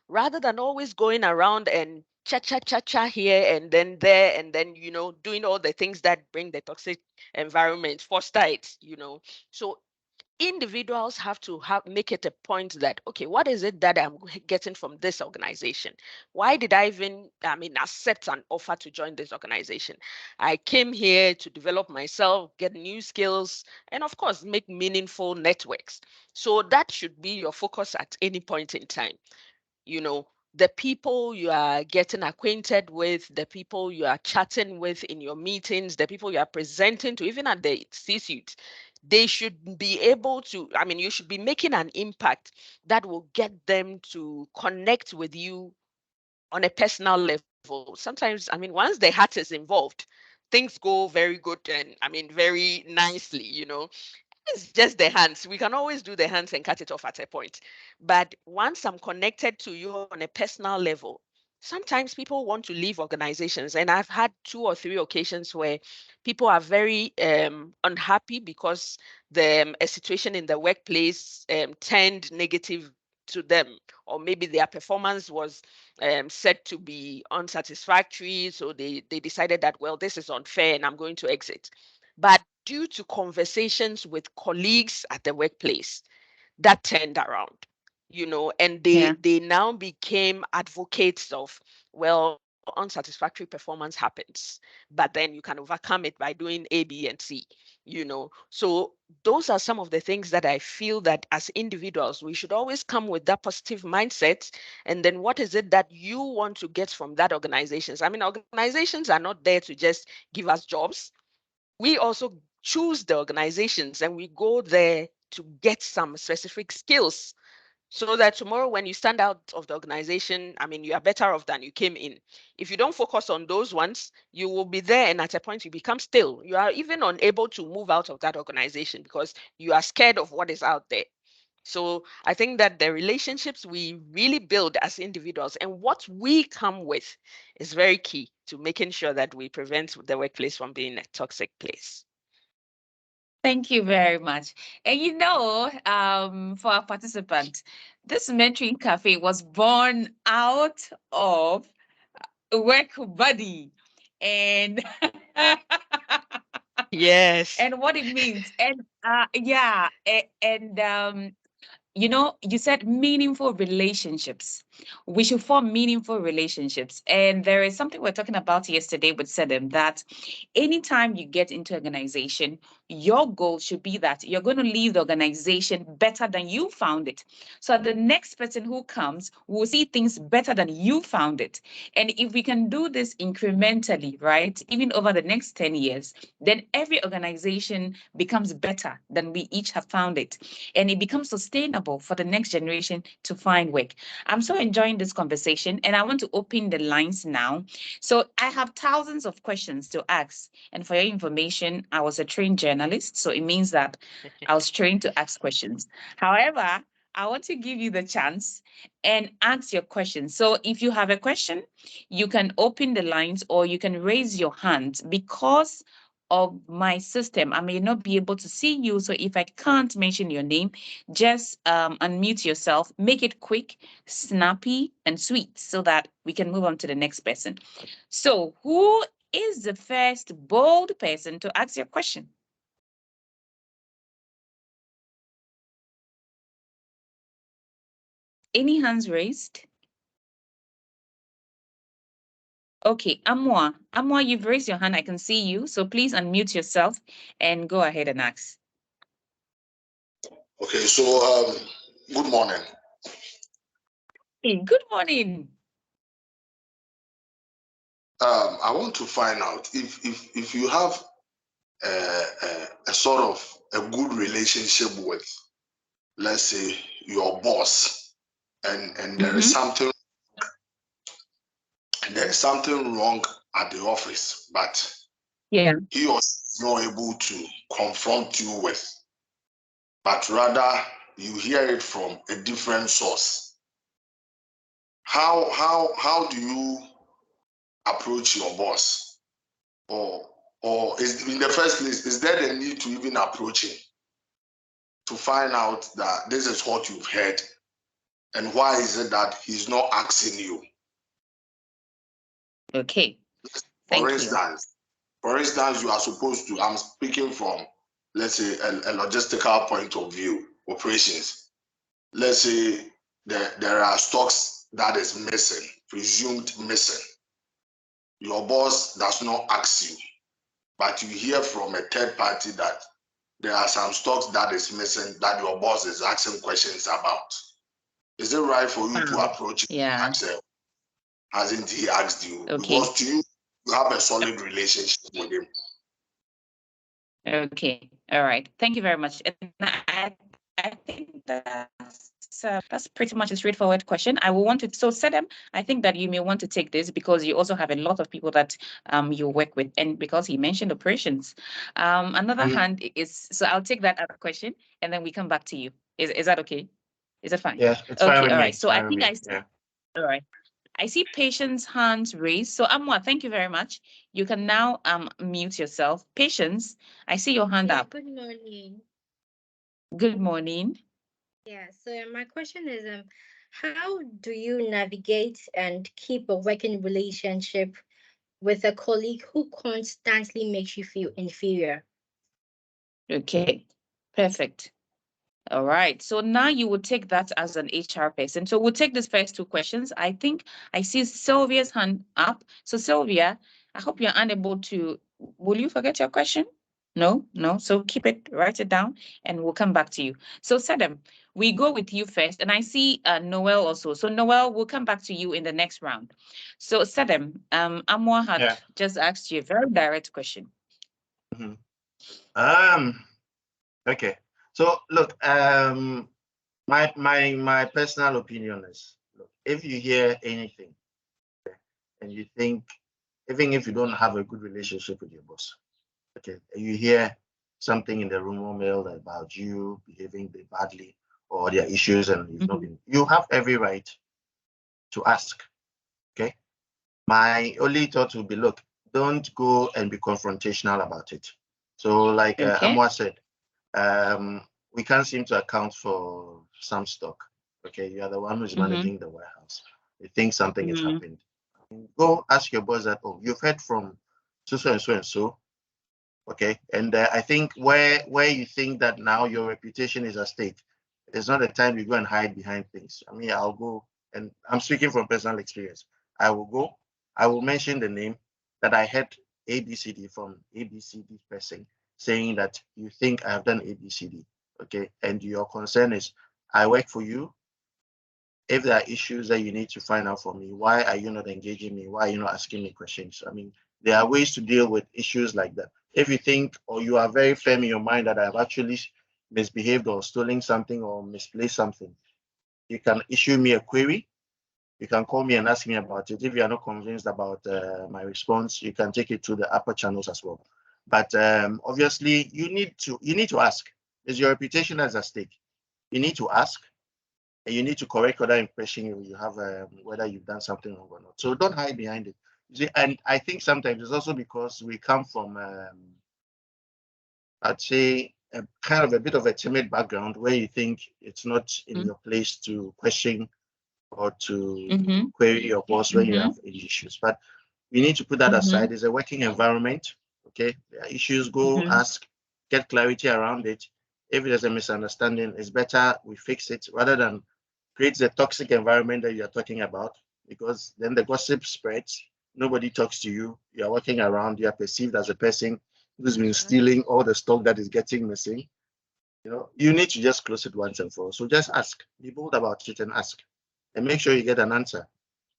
rather than always going around and cha cha cha cha here and then there and then, doing all the things that bring the toxic environment, foster it. So individuals have to make it a point that, okay, what is it that I'm getting from this organization? Why did I even, I mean, accept an offer to join this organization? I came here to develop myself, get new skills, and of course make meaningful networks. So that should be your focus at any point in time. The people you are getting acquainted with, the people you are chatting with in your meetings, the people you are presenting to, even at the C-suite, they should be able to, I mean, you should be making an impact that will get them to connect with you on a personal level. Sometimes, I mean, once the heart is involved, things go very good and, I mean, very nicely. It's just the hands. We can always do the hands and cut it off at a point. But once I'm connected to you on a personal level, sometimes people want to leave organizations, and I've had 2 or 3 occasions where people are very unhappy because a situation in the workplace turned negative to them, or maybe their performance was said to be unsatisfactory, so they decided that, well, this is unfair and I'm going to exit. But due to conversations with colleagues at the workplace, that turned around, and they now became advocates of, well, unsatisfactory performance happens, but then you can overcome it by doing A, B, and C. So those are some of the things that I feel that as individuals we should always come with that positive mindset. And then what is it that you want to get from that organizations? I mean, organizations are not there to just give us jobs. We also choose the organizations and we go there to get some specific skills, so that tomorrow when you stand out of the organization, I mean, you are better off than you came in. If you don't focus on those ones, you will be there, and at a point you become stale. You are even unable to move out of that organization because you are scared of what is out there. So I think that the relationships we really build as individuals and what we come with is very key to making sure that we prevent the workplace from being a toxic place. Thank you very much. And for our participant, this mentoring cafe was born out of a work buddy, and Yes. and what it means. And you said meaningful relationships. We should form meaningful relationships. And there is something we're talking about yesterday with Sedem, that anytime you get into an organization, your goal should be that you're going to leave the organization better than you found it. So the next person who comes will see things better than you found it. And if we can do this incrementally, right, even over the next 10 years, then every organization becomes better than we each have found it. And it becomes sustainable for the next generation to find work. I'm so enjoying this conversation, and I want to open the lines now. So I have thousands of questions to ask. And for your information, I was a trained journalist, so it means that I was trained to ask questions. However, I want to give you the chance and ask your question. So if you have a question, you can open the lines or you can raise your hand. Because of my system, I may not be able to see you. So if I can't mention your name, just unmute yourself, make it quick, snappy, and sweet so that we can move on to the next person. So who is the first bold person to ask your question? Any hands raised? Okay, Amwa, you've raised your hand. I can see you. So please unmute yourself and go ahead and ask. Okay, so good morning. Hey, good morning. I want to find out if you have a sort of a good relationship with, let's say, your boss, and there is something wrong at the office, but Yeah. he or she is not able to confront you with, but rather you hear it from a different source. How do you approach your boss? Or is, in the first place, is there the need to even approach him to find out that this is what you've heard, and why is it that he's not asking you? Okay. For Thank you. instance, you are supposed to, I'm speaking from, let's say, a logistical point of view, operations. Let's say there are stocks that is missing, presumed missing. Your boss does not ask you, but you hear from a third party that there are some stocks that is missing that your boss is asking questions about. Is it right for you to approach him and Yeah. say, hasn't he asked you? Okay. Because to you have a solid relationship with him. Okay. All right. Thank you very much. And I think that's pretty much a straightforward question. I will want to, so Sedem, I think that you may want to take this because you also have a lot of people that you work with, and because he mentioned operations. Another hand is, so I'll take that other question and then we come back to you. Is that okay? Is it fine? Yes, it's Okay. fine with All me. right. It's So I fine with think me. I said, Yeah. all right. I see Patience hands raised. So Amwa, thank you very much. You can now mute yourself. Patience, I see your hand up. Good morning. Good morning. Yeah, so my question is how do you navigate and keep a working relationship with a colleague who constantly makes you feel inferior? Okay, perfect. All right. So now you will take that as an HR person. So we'll take these first two questions. I think I see Sylvia's hand up. So Sylvia, I hope you're unable to. Will you forget your question? No, no. So keep it, write it down, and we'll come back to you. So Sedem, we go with you first, and I see Noel also. So Noel, we'll come back to you in the next round. So Sedem, Amwa had just asked you a very direct question. Okay. So look, my personal opinion is, look, if you hear anything and you think, even if you don't have a good relationship with your boss, okay, you hear something in the rumor mill about you behaving badly or their issues and you've not been, you have every right to ask. Okay. My only thought would be, look, don't go and be confrontational about it. So like Amwa said, we can't seem to account for some stock. Okay, you are the one who's managing the warehouse. You think something has happened. Go ask your boss that, oh, you've heard from so and so and so. Okay, and I think where you think that now your reputation is at stake, it's not the time you go and hide behind things. I mean, I'll go, and I'm speaking from personal experience. I will go, I will mention the name that I had ABCD from ABCD person saying that you think I have done ABCD, okay, and your concern is I work for you. If there are issues that you need to find out for me, why are you not engaging me? Why are you not asking me questions? I mean, there are ways to deal with issues like that. If you think or you are very firm in your mind that I've actually misbehaved or stolen something or misplaced something, you can issue me a query. You can call me and ask me about it. If you are not convinced about my response, you can take it to the upper channels as well. But obviously, you need to ask. Is your reputation that's at stake? You need to ask, and you need to correct other impression you have, whether you've done something wrong or not. So don't hide behind it. You see, and I think sometimes it's also because we come from, I'd say, a kind of a bit of a timid background where you think it's not in your place to question or to query your boss when you have any issues. But we need to put that aside. It's a working environment. Okay, there are issues, go ask, get clarity around it. If there's a misunderstanding, it's better we fix it rather than create the toxic environment that you're talking about, because then the gossip spreads. Nobody talks to you. You're walking around, you're perceived as a person who's been stealing all the stock that is getting missing. You know, you need to just close it once and for all. So just ask, be bold about it and ask, and make sure you get an answer.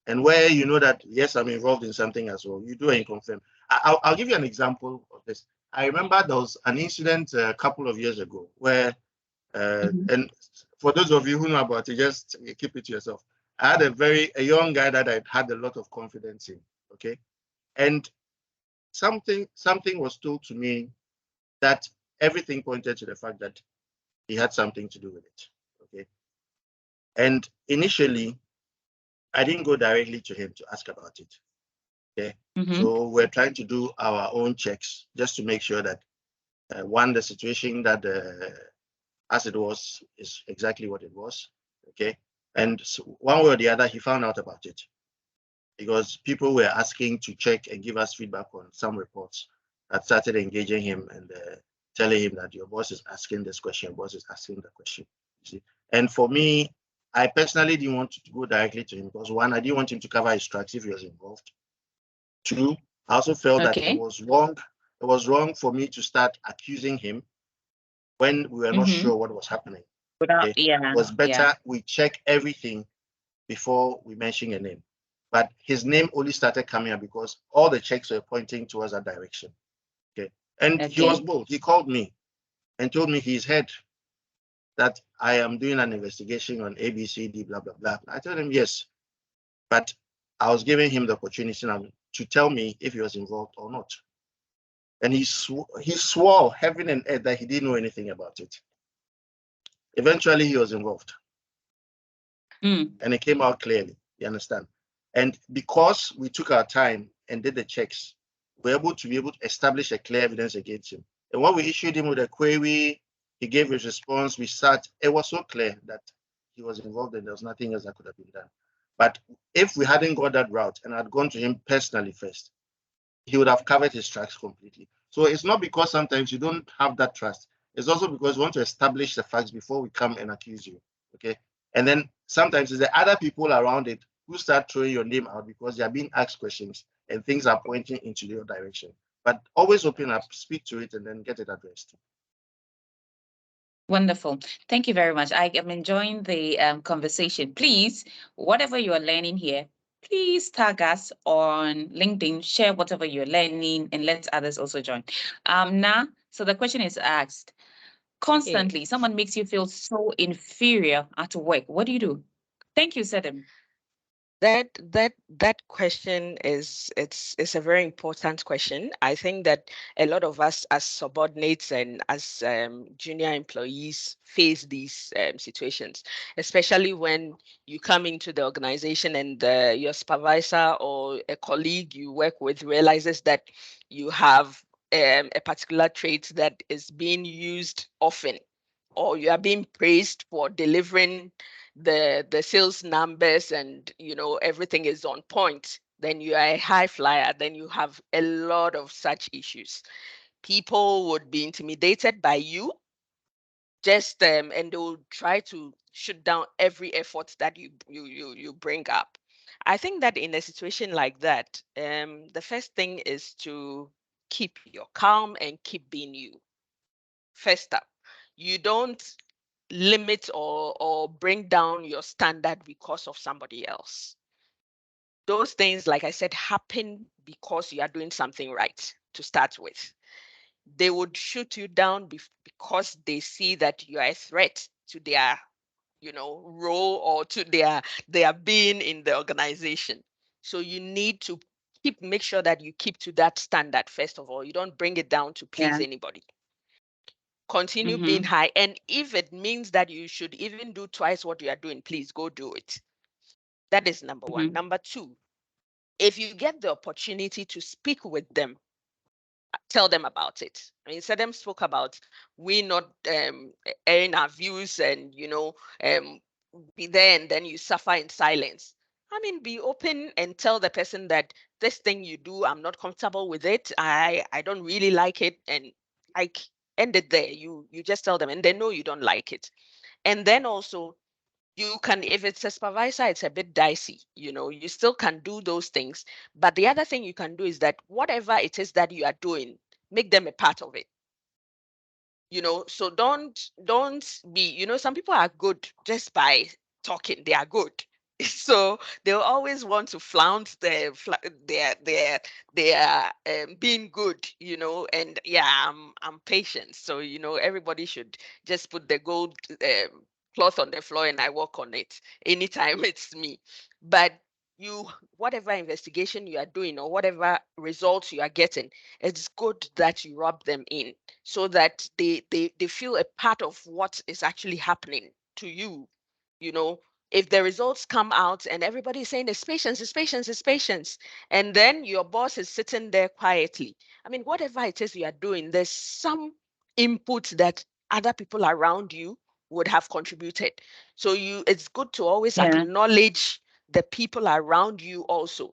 And where you know that, yes, I'm involved in something as well, you do and confirm. I'll give you an example of this. I remember there was an incident a couple of years ago where, and for those of you who know about it, just keep it to yourself. I had a young guy that I had a lot of confidence in, okay? And something was told to me that everything pointed to the fact that he had something to do with it, okay? And initially, I didn't go directly to him to ask about it. Okay. So we're trying to do our own checks just to make sure that one, the situation that as it was is exactly what it was. Okay. And so one way or the other, he found out about it because people were asking to check and give us feedback on some reports that started engaging him and telling him that your boss is asking this question, your boss is asking the question. You see? And for me, I personally didn't want to go directly to him because one, I didn't want him to cover his tracks if he was involved. Two, I also felt that it was wrong. It was wrong for me to start accusing him when we were not sure what was happening. Okay? It was better we check everything before we mention a name. But his name only started coming up because all the checks were pointing towards that direction. Okay. And he was bold. He called me and told me he's heard that I am doing an investigation on ABCD, blah, blah, blah. I told him yes. But I was giving him the opportunity to tell me if he was involved or not. And he swore heaven and earth that he didn't know anything about it. Eventually, he was involved. And it came out clearly. You understand? And because we took our time and did the checks, we're able to establish a clear evidence against him. And when we issued him with a query, he gave his response. We sat. It was so clear that he was involved and there was nothing else that could have been done. But if we hadn't got that route and I'd gone to him personally first, he would have covered his tracks completely. So it's not because sometimes you don't have that trust. It's also because we want to establish the facts before we come and accuse you. Okay. And then sometimes it's the other people around it who start throwing your name out because they are being asked questions and things are pointing into your direction. But always open up, speak to it, and then get it addressed. Wonderful. Thank you very much. I am enjoying the conversation. Please, whatever you are learning here, please tag us on LinkedIn, share whatever you're learning, and let others also join. Now, so the question is asked. Constantly, someone makes you feel so inferior at work. What do you do? Thank you, Sedem. That question it's a very important question. I think that a lot of us as subordinates and as junior employees face these situations, especially when you come into the organization and your supervisor or a colleague you work with realizes that you have a particular trait that is being used often, or you are being praised for delivering the sales numbers and everything is on point, then you are a high flyer, then you have a lot of such issues. People would be intimidated by you, just and they will try to shoot down every effort that you bring up. I think that in a situation like that, the first thing is to keep your calm and keep being you. First up, you don't limit or bring down your standard because of somebody else. Those things, like I said, happen because you are doing something right to start with. They would shoot you down because they see that you are a threat to their role or to their being in the organization. So you need to make sure that you keep to that standard. First of all, you don't bring it down to please anybody. Continue being high. And if it means that you should even do twice what you are doing, please go do it. That is number one. Number two, if you get the opportunity to speak with them, tell them about it. I mean, Sedem spoke about we not airing our views and, be there and then you suffer in silence. I mean, be open and tell the person that this thing you do, I'm not comfortable with it. I don't really like it. And like end it there. You just tell them and they know you don't like it. And then also you can, if it's a supervisor, it's a bit dicey, you still can do those things. But the other thing you can do is that whatever it is that you are doing, make them a part of it. So don't be, some people are good just by talking, they are good. So they'll always want to flaunt their being good, and yeah, I'm patient. So everybody should just put the gold cloth on the floor and I walk on it anytime it's me. But whatever investigation you are doing or whatever results you are getting, it's good that you rub them in so that they feel a part of what is actually happening to you. If the results come out and everybody is saying it's patience, it's patience, it's patience, and then your boss is sitting there quietly, I mean, whatever it is you are doing, there's some input that other people around you would have contributed. So it's good to always acknowledge the people around you also.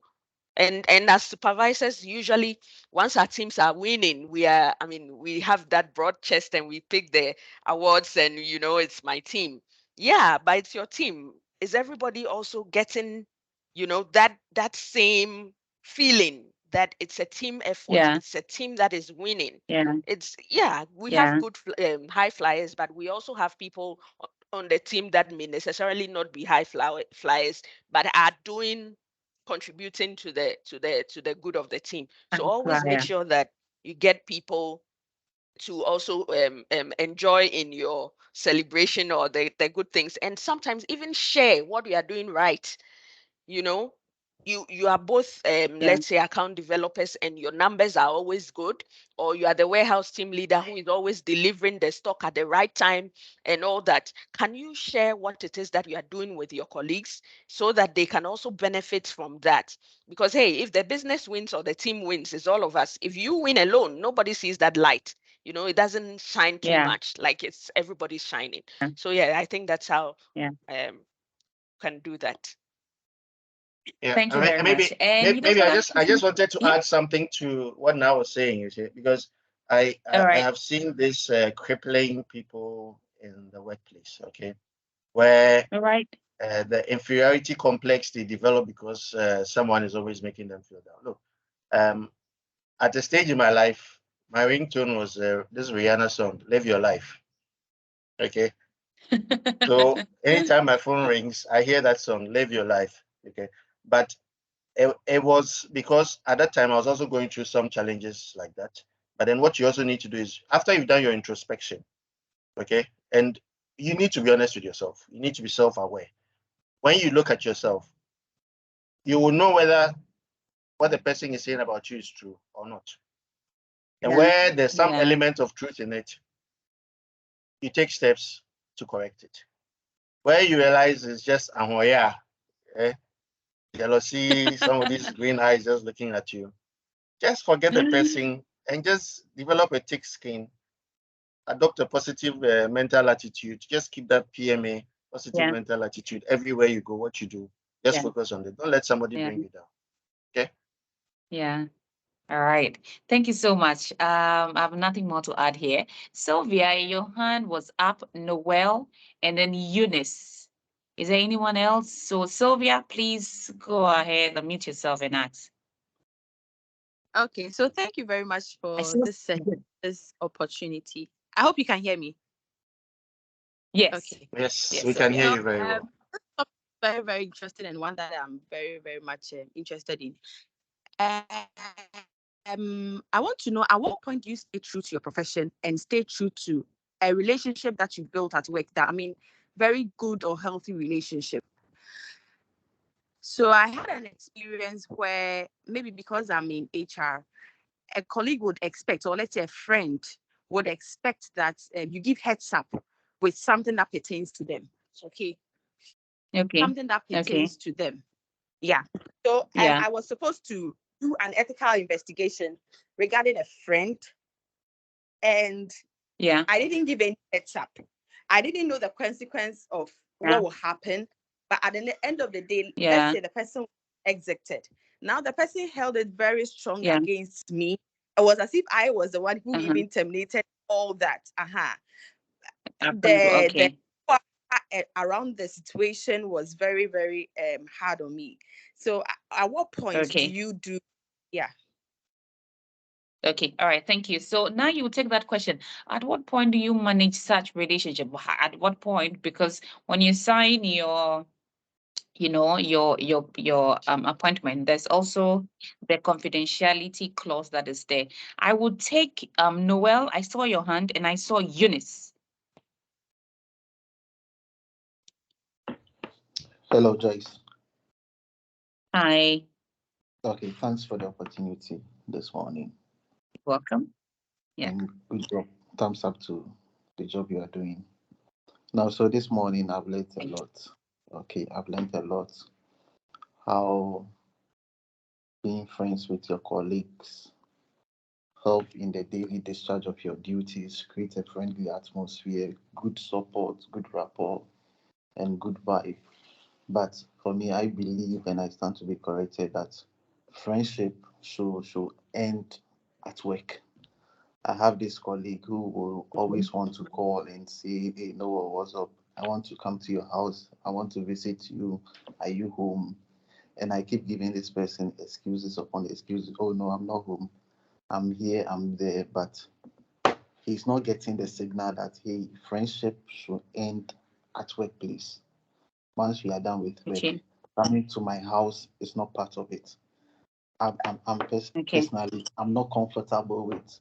And as supervisors, usually once our teams are winning, we have that broad chest and we pick the awards and it's my team. Yeah, but it's your team. Is everybody also getting that same feeling that it's a team effort, it's a team that is winning? We have good high flyers, but we also have people on the team that may necessarily not be high flyers but are contributing to the good of the team. So always make sure that you get people to also enjoy in your celebration or the good things, and sometimes even share what we are doing right. you are both let's say account developers and your numbers are always good, or you are the warehouse team leader who is always delivering the stock at the right time and all that, can you share what it is that you are doing with your colleagues so that they can also benefit from that? Because hey, if the business wins or the team wins, it's all of us. If you win alone, nobody sees that light. It doesn't shine too much, like it's everybody's shining. So yeah, I think that's how can do that. Yeah, Thank you very maybe much. And you know maybe what I just wanted to add something to what Now was saying, you see, because I All I right. have seen this crippling people in the workplace, okay, where All right. the inferiority complex they develop because someone is always making them feel down. Look, at a stage in my life, my ringtone was this Rihanna song, "Live Your Life." Okay, so anytime my phone rings, I hear that song, "Live Your Life." Okay, but it was because at that time I was also going through some challenges like that. But then what you also need to do is after you've done your introspection, okay, and you need to be honest with yourself. You need to be self-aware. When you look at yourself, you will know whether what the person is saying about you is true or not. And where there's some element of truth in it, you take steps to correct it. Where you realize it's just ahoya, jealousy, somebody's green eyes just looking at you, just forget the person and just develop a thick skin, adopt a positive mental attitude, just keep that PMA, positive mental attitude everywhere you go, what you do, just focus on it. Don't let somebody bring you down. Okay? Yeah. All right. Thank you so much. I have nothing more to add here. Sylvia, your hand was up. Noel, and then Eunice. Is there anyone else? So Sylvia, please go ahead, unmute yourself and ask. Okay, so thank you very much I for saw this opportunity. I hope you can hear me. Yes. Okay. Yes, we can hear you very well. Very, very interesting, and one that I'm very, very much interested in. I want to know, at what point do you stay true to your profession and stay true to a relationship that you built at work? Very good or healthy relationship. So I had an experience where maybe because I'm in HR, a colleague would expect, or let's say a friend would expect that you give heads up with something that pertains to them. Okay. Something that pertains to them. Yeah. So I was supposed to do an ethical investigation regarding a friend, and I didn't give any heads up. I didn't know the consequence of what will happen. But at the end of the day, let's say the person exited. Now the person held it very strong against me. It was as if I was the one who even terminated all that. The around the situation was very, very hard on me. So at what point do you do? Yeah. Okay. All right. Thank you. So now you take that question. At what point do you manage such relationship? At what point? Because when you sign your appointment, there's also the confidentiality clause that is there. I would take Noel. I saw your hand, and I saw Eunice. Hello, Joyce. Hi. Okay, thanks for the opportunity this morning. Welcome. Yeah. And good job. Thumbs up to the job you are doing. Now, so this morning I've learned a lot. Okay, I've learned a lot how being friends with your colleagues help in the daily discharge of your duties, create a friendly atmosphere, good support, good rapport, and good vibe. But for me, I believe, and I stand to be corrected, that friendship should end at work. I have this colleague who will always want to call and say, "Hey, Noah, what's up? I want to come to your house. I want to visit you. Are you home?" And I keep giving this person excuses upon excuses. "Oh, no, I'm not home. I'm here, I'm there." But he's not getting the signal that, hey, friendship should end at workplace. Once we are done with work, coming to my house is not part of it. Personally, I'm not comfortable with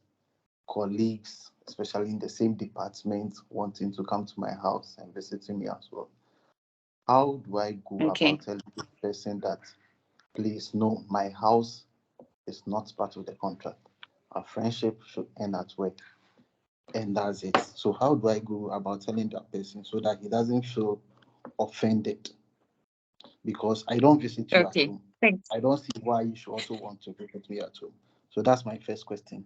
colleagues, especially in the same department, wanting to come to my house and visiting me as well. How do I go about telling this person that please, no, my house is not part of the contract. Our friendship should end at work, and that's it. So how do I go about telling that person so that he doesn't feel offended? Because I don't visit you at Okay. home. Thanks. I don't see why you should also want to visit me at home. So that's my first question.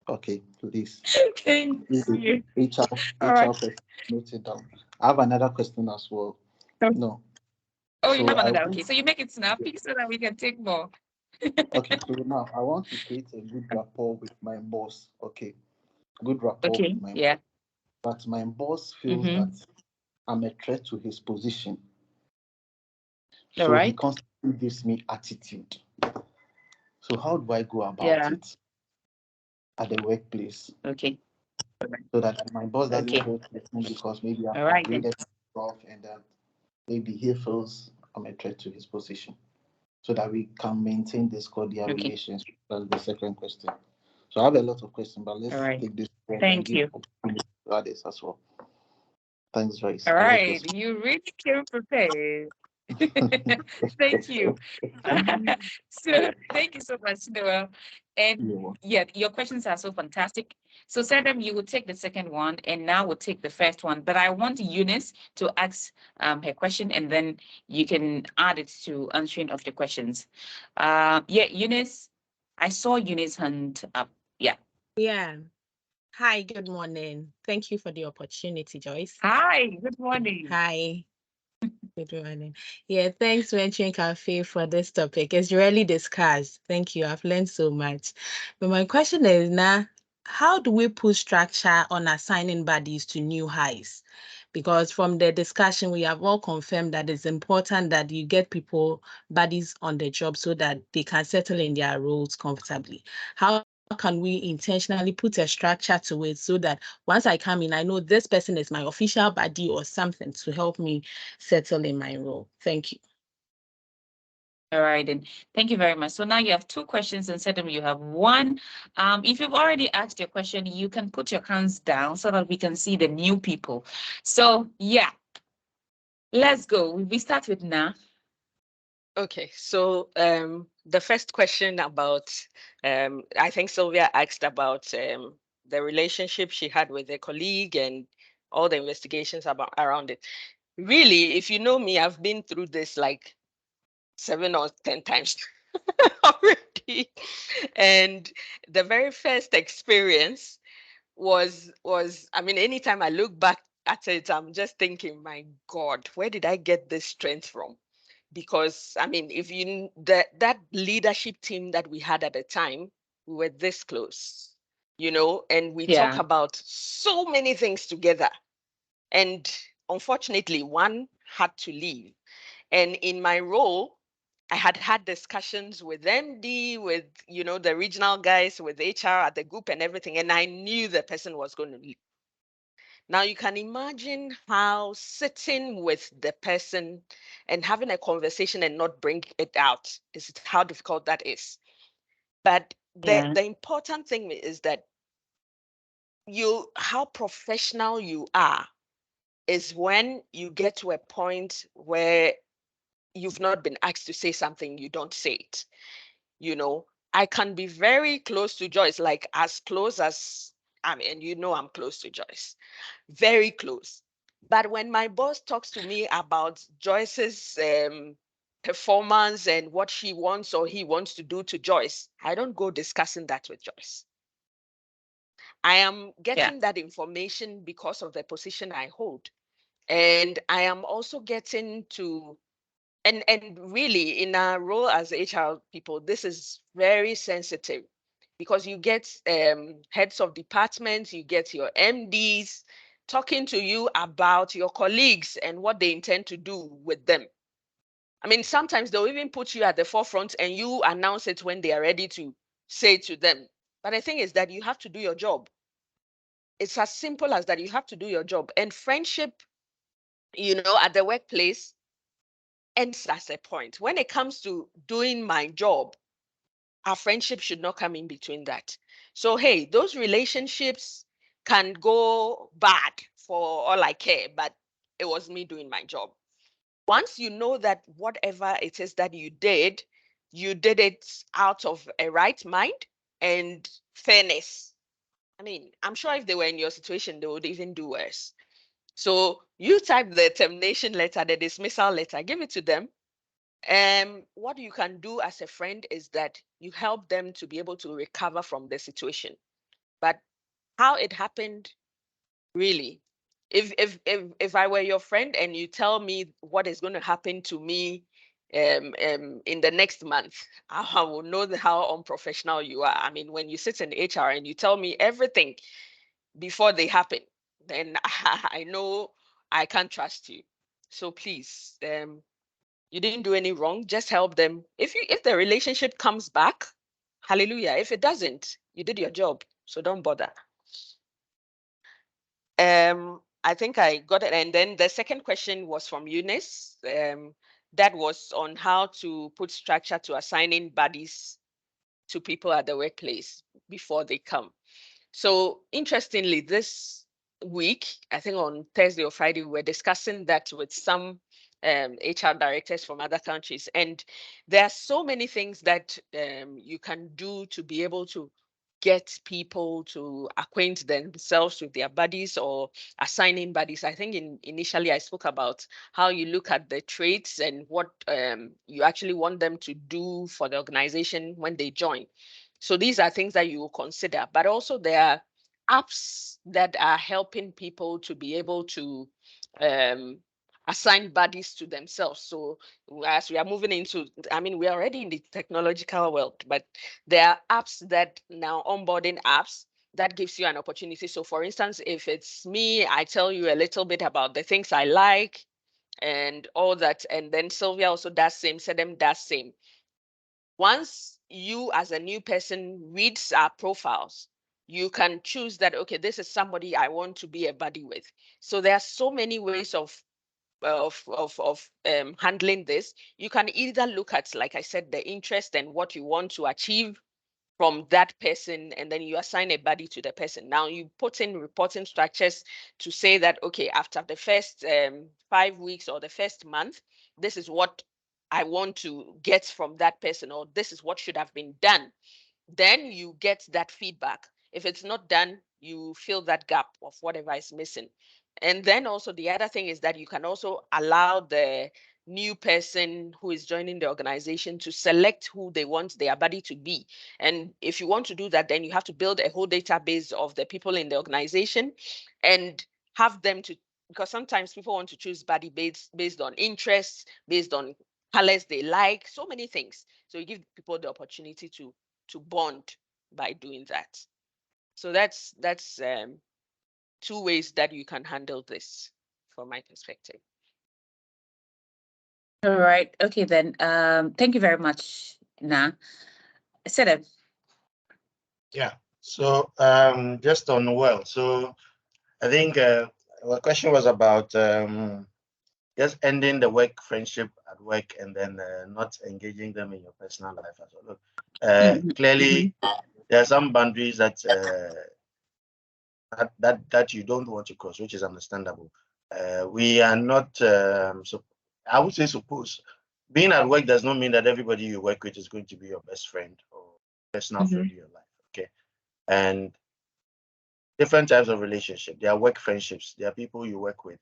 Okay, please. Thank you. All right. question, note it down. I have another question as well. So- No. Oh, you So have I another. want, Okay. So you make it snappy so that we can take more. okay, so now I want to create a good rapport with my boss. Okay, good rapport Okay. with my Yeah. but my boss feels Mm-hmm. that I'm a threat to his position. All So he right. constantly gives me attitude. So how do I go about Yeah. it at the workplace Okay. so that my boss doesn't Okay. feel threatened because maybe I've All right then. upgraded myself and that maybe he feels I'm a threat to his position so that we can maintain this cordial Okay. relationship? That's the second question. So I have a lot of questions, but All let's right. take this one and Thank give you. opportunity to others as well. Thanks, Joyce. All I hope right. You really came prepared. Thank you. So thank you so much, Noah. And you're welcome. yeah, your questions are so fantastic. So Sedem, you will take the second one, and now we'll take the first one. But I want Eunice to ask her question, and then you can add it to answering of the questions. Yeah, Eunice, I saw Eunice hand up. Yeah. Yeah. Hi, good morning. Thank you for the opportunity, Joyce. Hi. Good morning. Hi. Good morning. Yeah, thanks, Mentoring Cafe, for this topic. It's really discussed. Thank you. I've learned so much. But my question is now, how do we put structure on assigning buddies to new highs? Because from the discussion, we have all confirmed that it's important that you get people, buddies on the job so that they can settle in their roles comfortably. How can we intentionally put a structure to it so that once I come in, I know this person is my official buddy or something to help me settle in my role? Thank you. All right, then. Thank you very much. So now you have two questions instead of you have one. If you've already asked your question, you can put your hands down so that we can see the new people. So yeah, let's go. We start with Na. Okay, so the first question about, I think Sylvia asked about the relationship she had with a colleague and all the investigations about around it. Really, if you know me, I've been through this like 7 or 10 times already. And the very first experience was, I mean, anytime I look back at it, I'm just thinking, my God, where did I get this strength from? Because I mean, if you that leadership team that we had at the time, we were this close, and we talk Yeah. about so many things together. And unfortunately, one had to leave. And in my role, I had had discussions with MD, with the regional guys, with HR at the group and everything, and I knew the person was going to leave. Now you can imagine how sitting with the person and having a conversation and not bring it out is how difficult that is. But the Yeah. the important thing is that how professional you are is when you get to a point where you've not been asked to say something, you don't say it. I can be very close to Joyce, like as close as I mean, I'm close to Joyce, very close. But when my boss talks to me about Joyce's performance and what she wants or he wants to do to Joyce, I don't go discussing that with Joyce. I am Yeah. getting that information because of the position I hold. And I am also getting to and really in our role as HR people, this is very sensitive because you get heads of departments, you get your MDs talking to you about your colleagues and what they intend to do with them. I mean, sometimes they'll even put you at the forefront and you announce it when they are ready to say to them. But the thing is that you have to do your job. It's as simple as that. You have to do your job. And friendship, at the workplace ends as a point. When it comes to doing my job, our friendship should not come in between that. So, hey, those relationships can go bad for all I care, but it was me doing my job. Once you know that whatever it is that you did you did it out of a right mind and fairness. I mean, I'm sure if they were in your situation, they would even do worse. So you type the termination letter, the dismissal letter, give it to them. What you can do as a friend is that you help them to be able to recover from the situation. But how it happened, really, if I were your friend and you tell me what is going to happen to me in the next month, I will know how unprofessional you are. I mean, when you sit in HR and you tell me everything before they happen, then I know I can't trust you. So please, you didn't do any wrong. Just help them. If the relationship comes back, hallelujah. If it doesn't, you did your job. So don't bother. I think I got it. And then the second question was from Eunice. That was on how to put structure to assigning buddies to people at the workplace before they come. So interestingly, this week, I think on Thursday or Friday, we were discussing that with some HR directors from other countries. And there are so many things that you can do to be able to get people to acquaint themselves with their buddies or assigning buddies. I think initially I spoke about how you look at the traits and what you actually want them to do for the organization when they join. So these are things that you will consider, but also there are apps that are helping people to be able to um, assign buddies to themselves. So as we are moving into, I mean, we're already in the technological world, but there are apps that now onboarding apps that gives you an opportunity. So for instance, if it's me, I tell you a little bit about the things I like and all that. And then Sylvia also does same, Sedem does same. Once you as a new person reads our profiles, you can choose that, okay, this is somebody I want to be a buddy with. So there are so many ways of handling this. You can either look at, like I said, the interest and what you want to achieve from that person, and then you assign a buddy to the person. Now you put in reporting structures to say that, okay, after the first 5 weeks or the first month, this is what I want to get from that person, or this is what should have been done. Then you get that feedback. If it's not done, you fill that gap of whatever is missing. And then also the other thing is that you can also allow the new person who is joining the organization to select who they want their buddy to be. And if you want to do that, then you have to build a whole database of the people in the organization and have them to, because sometimes people want to choose buddy based on interests, based on colors they like, so many things. So you give people the opportunity to bond by doing that. So that's two ways that you can handle this from my perspective. All right. Okay, then. Thank you very much, Na. Sedem. Yeah. So just on well. So I think the question was about just ending the work friendship at work and then not engaging them in your personal life as well. Look, clearly there are some boundaries that that you don't want to cross, which is understandable. We are not so I would say suppose being at work does not mean that everybody you work with is going to be your best friend or personal friend in your life. Okay. And different types of relationship. There are work friendships. There are people you work with.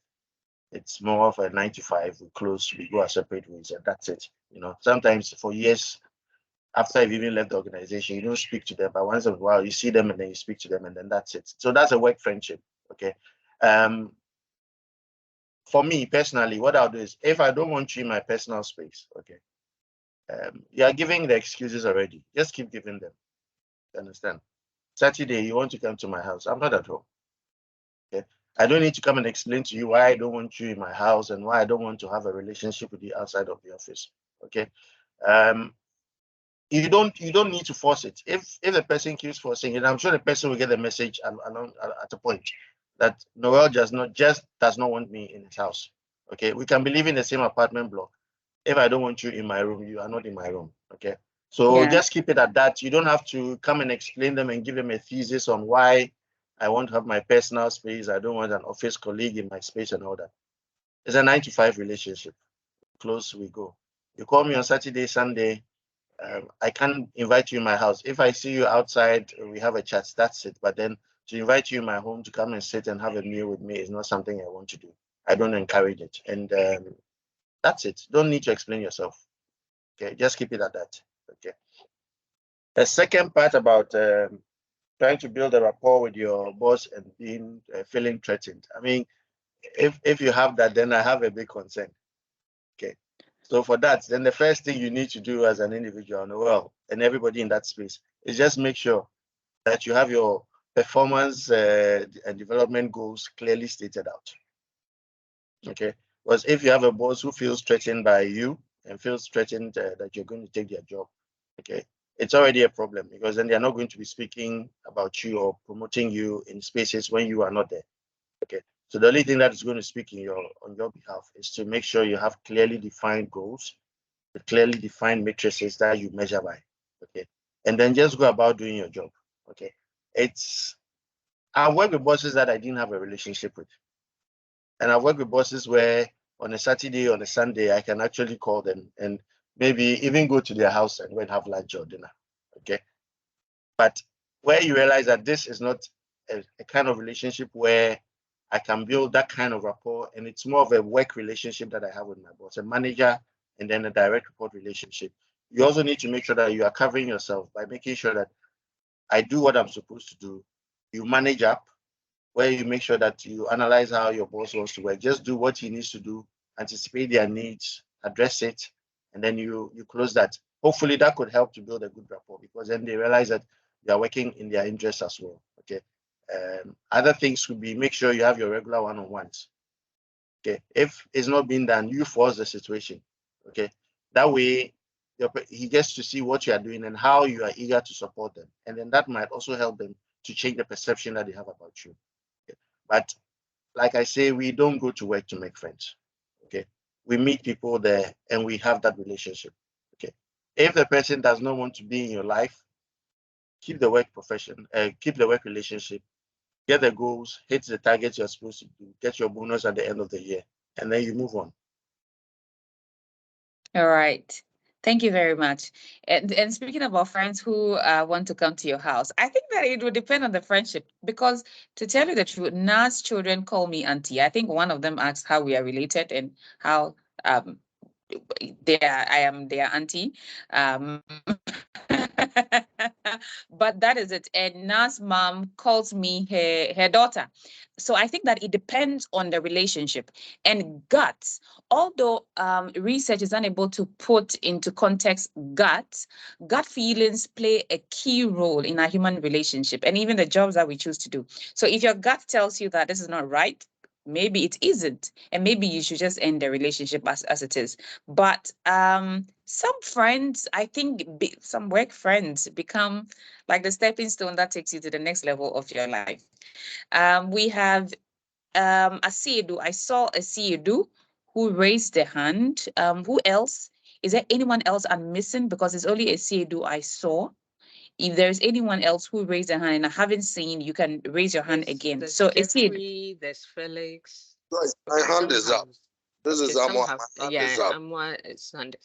It's more of a 9 to 5. We close, we go our separate ways, and that's it. You know, sometimes for years after you've even left the organization, you don't speak to them, but once in a while you see them and then you speak to them, and then that's it. So that's a work friendship. Okay. Um, for me personally, what I'll do is if I don't want you in my personal space, okay, you are giving the excuses already. Just keep giving them. You understand? Saturday, you want to come to my house. I'm not at home. Okay. I don't need to come and explain to you why I don't want you in my house and why I don't want to have a relationship with you outside of the office. Okay. You don't need to force it. If the person keeps forcing it, I'm sure the person will get the message along at a point that Noel does not want me in his house. Okay. We can be living in the same apartment block. If I don't want you in my room, you are not in my room. Okay. So just keep it at that. You don't have to come and explain them and give them a thesis on why I want to have my personal space. I don't want an office colleague in my space and all that. It's a 9 to 5 relationship. Close we go. You call me on Saturday, Sunday. I can't invite you in my house. If I see you outside, we have a chat, that's it. But then to invite you in my home to come and sit and have a meal with me is not something I want to do. I don't encourage it. And that's it. Don't need to explain yourself. Okay, just keep it at that. Okay. The second part about trying to build a rapport with your boss and being feeling threatened. I mean, if you have that, then I have a big concern. Okay. So for that, then the first thing you need to do as an individual, well, and everybody in that space, is just make sure that you have your performance and development goals clearly stated out. Okay. Because if you have a boss who feels threatened by you and feels threatened that you're going to take their job, okay, it's already a problem, because then they're not going to be speaking about you or promoting you in spaces when you are not there. Okay. So the only thing that is going to speak on your behalf is to make sure you have clearly defined goals, clearly defined matrices that you measure by. Okay. And then just go about doing your job. Okay. I've worked with bosses that I didn't have a relationship with. And I've worked with bosses where on a Saturday, on a Sunday, I can actually call them and maybe even go to their house and go and have lunch or dinner. Okay. But where you realize that this is not a kind of relationship where I can build that kind of rapport, and it's more of a work relationship that I have with my boss, a manager, and then a direct report relationship. You also need to make sure that you are covering yourself by making sure that I do what I'm supposed to do. You manage up, where you make sure that you analyze how your boss wants to work. Just do what he needs to do, anticipate their needs, address it, and then you close that. Hopefully that could help to build a good rapport, because then they realize that you are working in their interests as well. Okay. Other things could be, make sure you have your regular one-on-ones. Okay. If it's not being done, you force the situation. Okay. That way he gets to see what you are doing and how you are eager to support them. And then that might also help them to change the perception that they have about you. Okay. But like I say, we don't go to work to make friends. Okay. We meet people there and we have that relationship. Okay. If the person does not want to be in your life, keep the work keep the work relationship, get the goals, hit the targets you're supposed to do, get your bonus at the end of the year, and then you move on. All right. Thank you very much. And speaking about friends who want to come to your house, I think that it would depend on the friendship, because to tell you the truth, Nas children call me auntie. I think one of them asked how we are related and how I am their auntie. But that is it. And Nas mom calls me her daughter. So I think that it depends on the relationship. And guts, although research is unable to put into context gut feelings play a key role in our human relationship and even the jobs that we choose to do. So if your gut tells you that this is not right, maybe it isn't, and maybe you should just end the relationship as it is. But some friends, I think some work friends become like the stepping stone that takes you to the next level of your life. We have Asiedu. I saw Asiedu who raised the hand. Who else? Is there anyone else I'm missing? Because it's only Asiedu I saw. If there's anyone else who raised their hand and I haven't seen, you can raise your hand again. There's So Jeffrey, there's Felix. My hand is up. This is Amo. My hand is up. Amo is hand.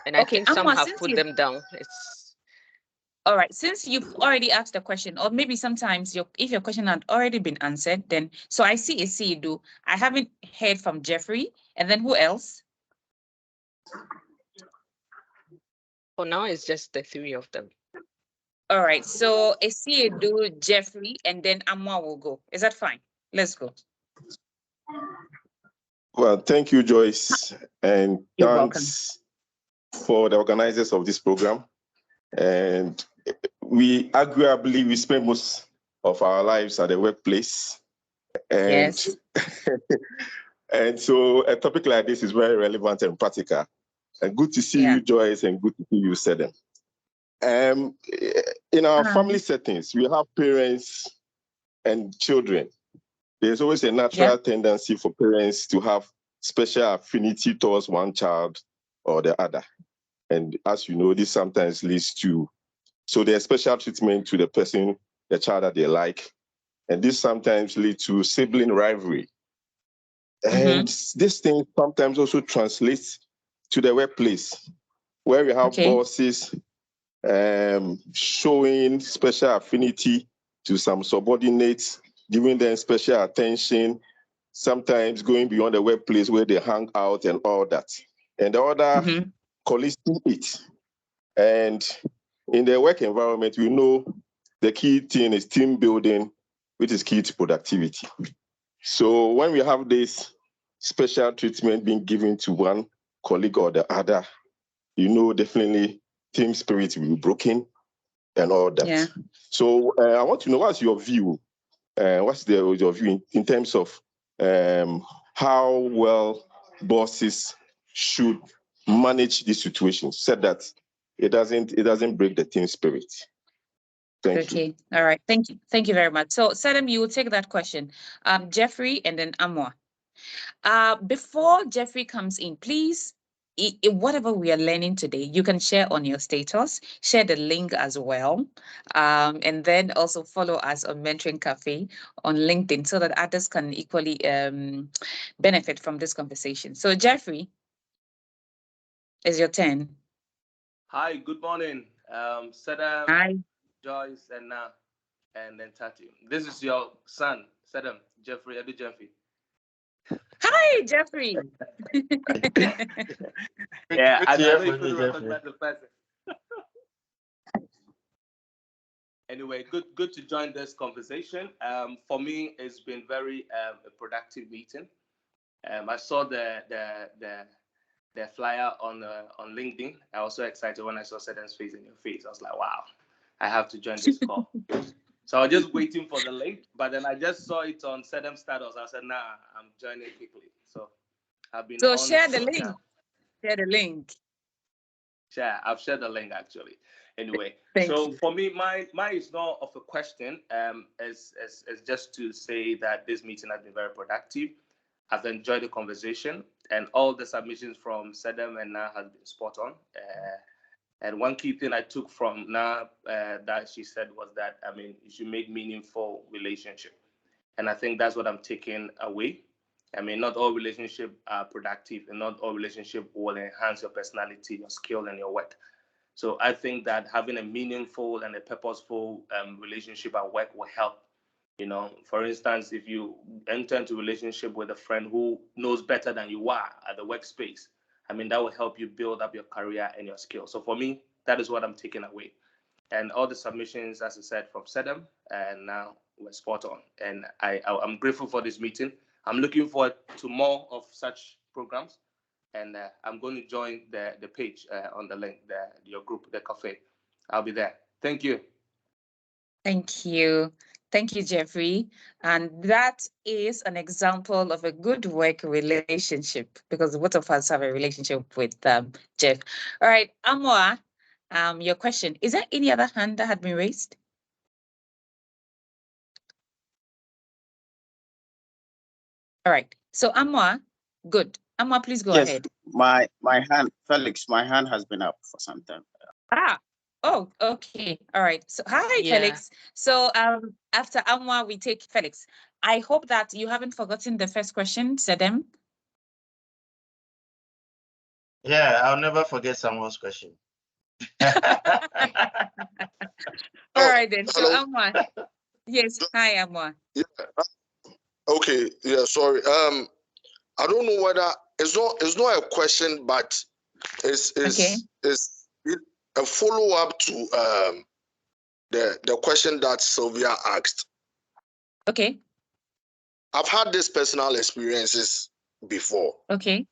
And I okay, think some Amma, have put them down. It's all right. Since you've already asked the question, or maybe sometimes if your question had already been answered, then so I see Isidu. I haven't heard from Jeffrey, and then who else? for now it's just the three of them. All right. So Isidu, Jeffrey, and then Amma will go. Is that fine? Let's go. Well, thank you, Joyce, and You're thanks for the organizers of this program. And we arguably spend most of our lives at the workplace, and Yes. and so a topic like this is very relevant and practical. And good to see you, Joyce, and good to see you, Sedem. In our family settings, we have parents and children. There's always a natural tendency for parents to have special affinity towards one child or the other. And as you know, this sometimes leads to, so there's special treatment to the child that they like. And this sometimes leads to sibling rivalry. And this thing sometimes also translates to the workplace. where we have Okay. bosses showing special affinity to some subordinates, giving them special attention, sometimes going beyond the workplace where they hang out and all that. And the other colleagues do it. And in the work environment, we know the key thing is team building, which is key to productivity. So when we have this special treatment being given to one colleague or the other, definitely team spirit will be broken and all that. Yeah. So I want to know, what's your view? What's your view in terms of how well bosses should manage this situation, so that it doesn't break the team spirit? Thank you. Okay. All right. Thank you. Thank you very much. So, Sedem, you will take that question. Jeffrey and then Amwa. Before Jeffrey comes in, please, whatever we are learning today, you can share on your status, share the link as well, and then also follow us on Mentoring Cafe on LinkedIn so that others can equally benefit from this conversation. So, Jeffrey, it's your turn. Hi, good morning. Sedem, Hi. Joyce, and then Tati. This is your son, Sedem, Jeffrey Ahiadorme. Hi, Jeffrey. Yeah, I know you Jeffrey. couldn't recognize the person. Anyway, good to join this conversation. For me, it's been very a productive meeting. I saw the flyer on LinkedIn. I was so excited when I saw Sedem's face in your face. I was like, wow, I have to join this call. So I was just waiting for the link, but then I just saw it on Sedem's status. I said, nah, I'm joining quickly. So I've been So on. share the link. Now. Share the link. Yeah, I've shared the link actually. Anyway, Thank you. For me, mine is not of a question. It's just to say that this meeting has been very productive. I've enjoyed the conversation, and all the submissions from Sedem and Na has been spot on. And one key thing I took from Na that she said was that, you should make meaningful relationship. And I think that's what I'm taking away. Not all relationships are productive, and not all relationships will enhance your personality, your skill, and your work. So I think that having a meaningful and a purposeful relationship at work will help. For instance, if you enter into a relationship with a friend who knows better than you are at the workspace, that will help you build up your career and your skills. So for me, that is what I'm taking away. And all the submissions, as I said, from Sedem, and now we're spot on. And I'm grateful for this meeting. I'm looking forward to more of such programs. And I'm going to join the page on the link, your group, the cafe. I'll be there. Thank you. Thank you. Thank you, Jeffrey. And that is an example of a good work relationship, because both of us have a relationship with Jeff. All right, Amwa, your question. Is there any other hand that had been raised? All right. So Amwa, good. Amwa, please go ahead. My hand, Felix, my hand has been up for some time. Oh, okay. All right. So hi, Felix. So after Amwa, we take Felix. I hope that you haven't forgotten the first question, Sedem. Yeah, I'll never forget someone's question. All right then. So Amwa. Yes. Hi, Amwa. Yeah. Okay. Yeah. Sorry. I don't know whether it's not a question, but it's a follow up to the question that Sylvia asked. Okay. I've had these personal experiences before. Okay.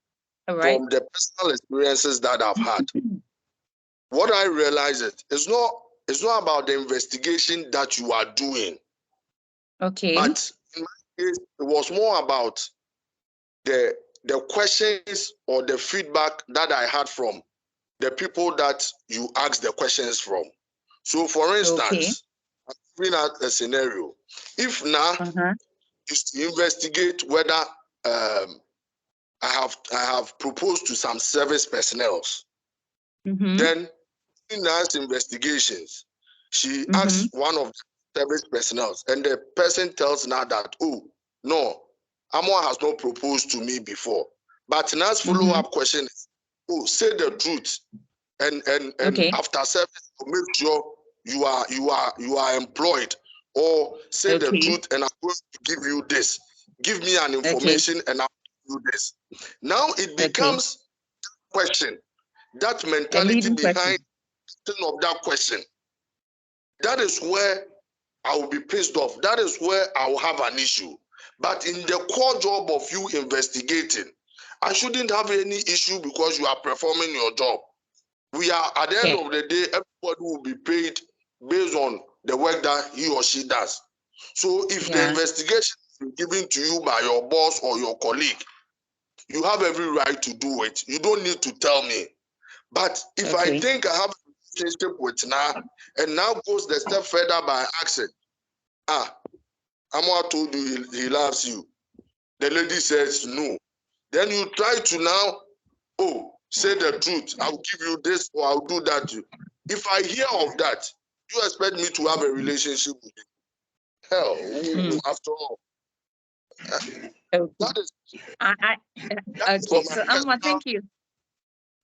All right. From the personal experiences that I've had, what I realize is it's not about the investigation that you are doing. Okay. But in my case, it was more about the questions or the feedback that I had from the people that you asked the questions from. So, for instance, I'm giving out a scenario. If now is to investigate whether I have proposed to some service personnel, then in Na's investigations, she asks one of the service personnel, and the person tells Na that, oh, no, Amwa has not proposed to me before. But Na's follow-up question is, oh, say the truth. and Okay. after service, make sure you are employed, or say the Okay. truth and I'm going to give you this. Give me an Okay. information and I'll give you this. Now it Okay. becomes question. That A mentality leading behind question. of that question. That is where I will be pissed off. That is where I will have an issue. But in the core job of you investigating, I shouldn't have any issue because you are performing your job. We are, at the end Okay. of the day, everybody will be paid based on the work that he or she does. So if the Yeah. investigation is given to you by your boss or your colleague, you have every right to do it. You don't need to tell me. But if I Okay. think I have a relationship with now, and now goes the step further by accent, Amwa told you he loves you. The lady says no. Then you try to now, say the truth. I'll give you this or I'll do that to you. If I hear of that, you expect me to have a relationship with you? Hell, after all, Okay. that is Okay. from So my Amma, personal thank you.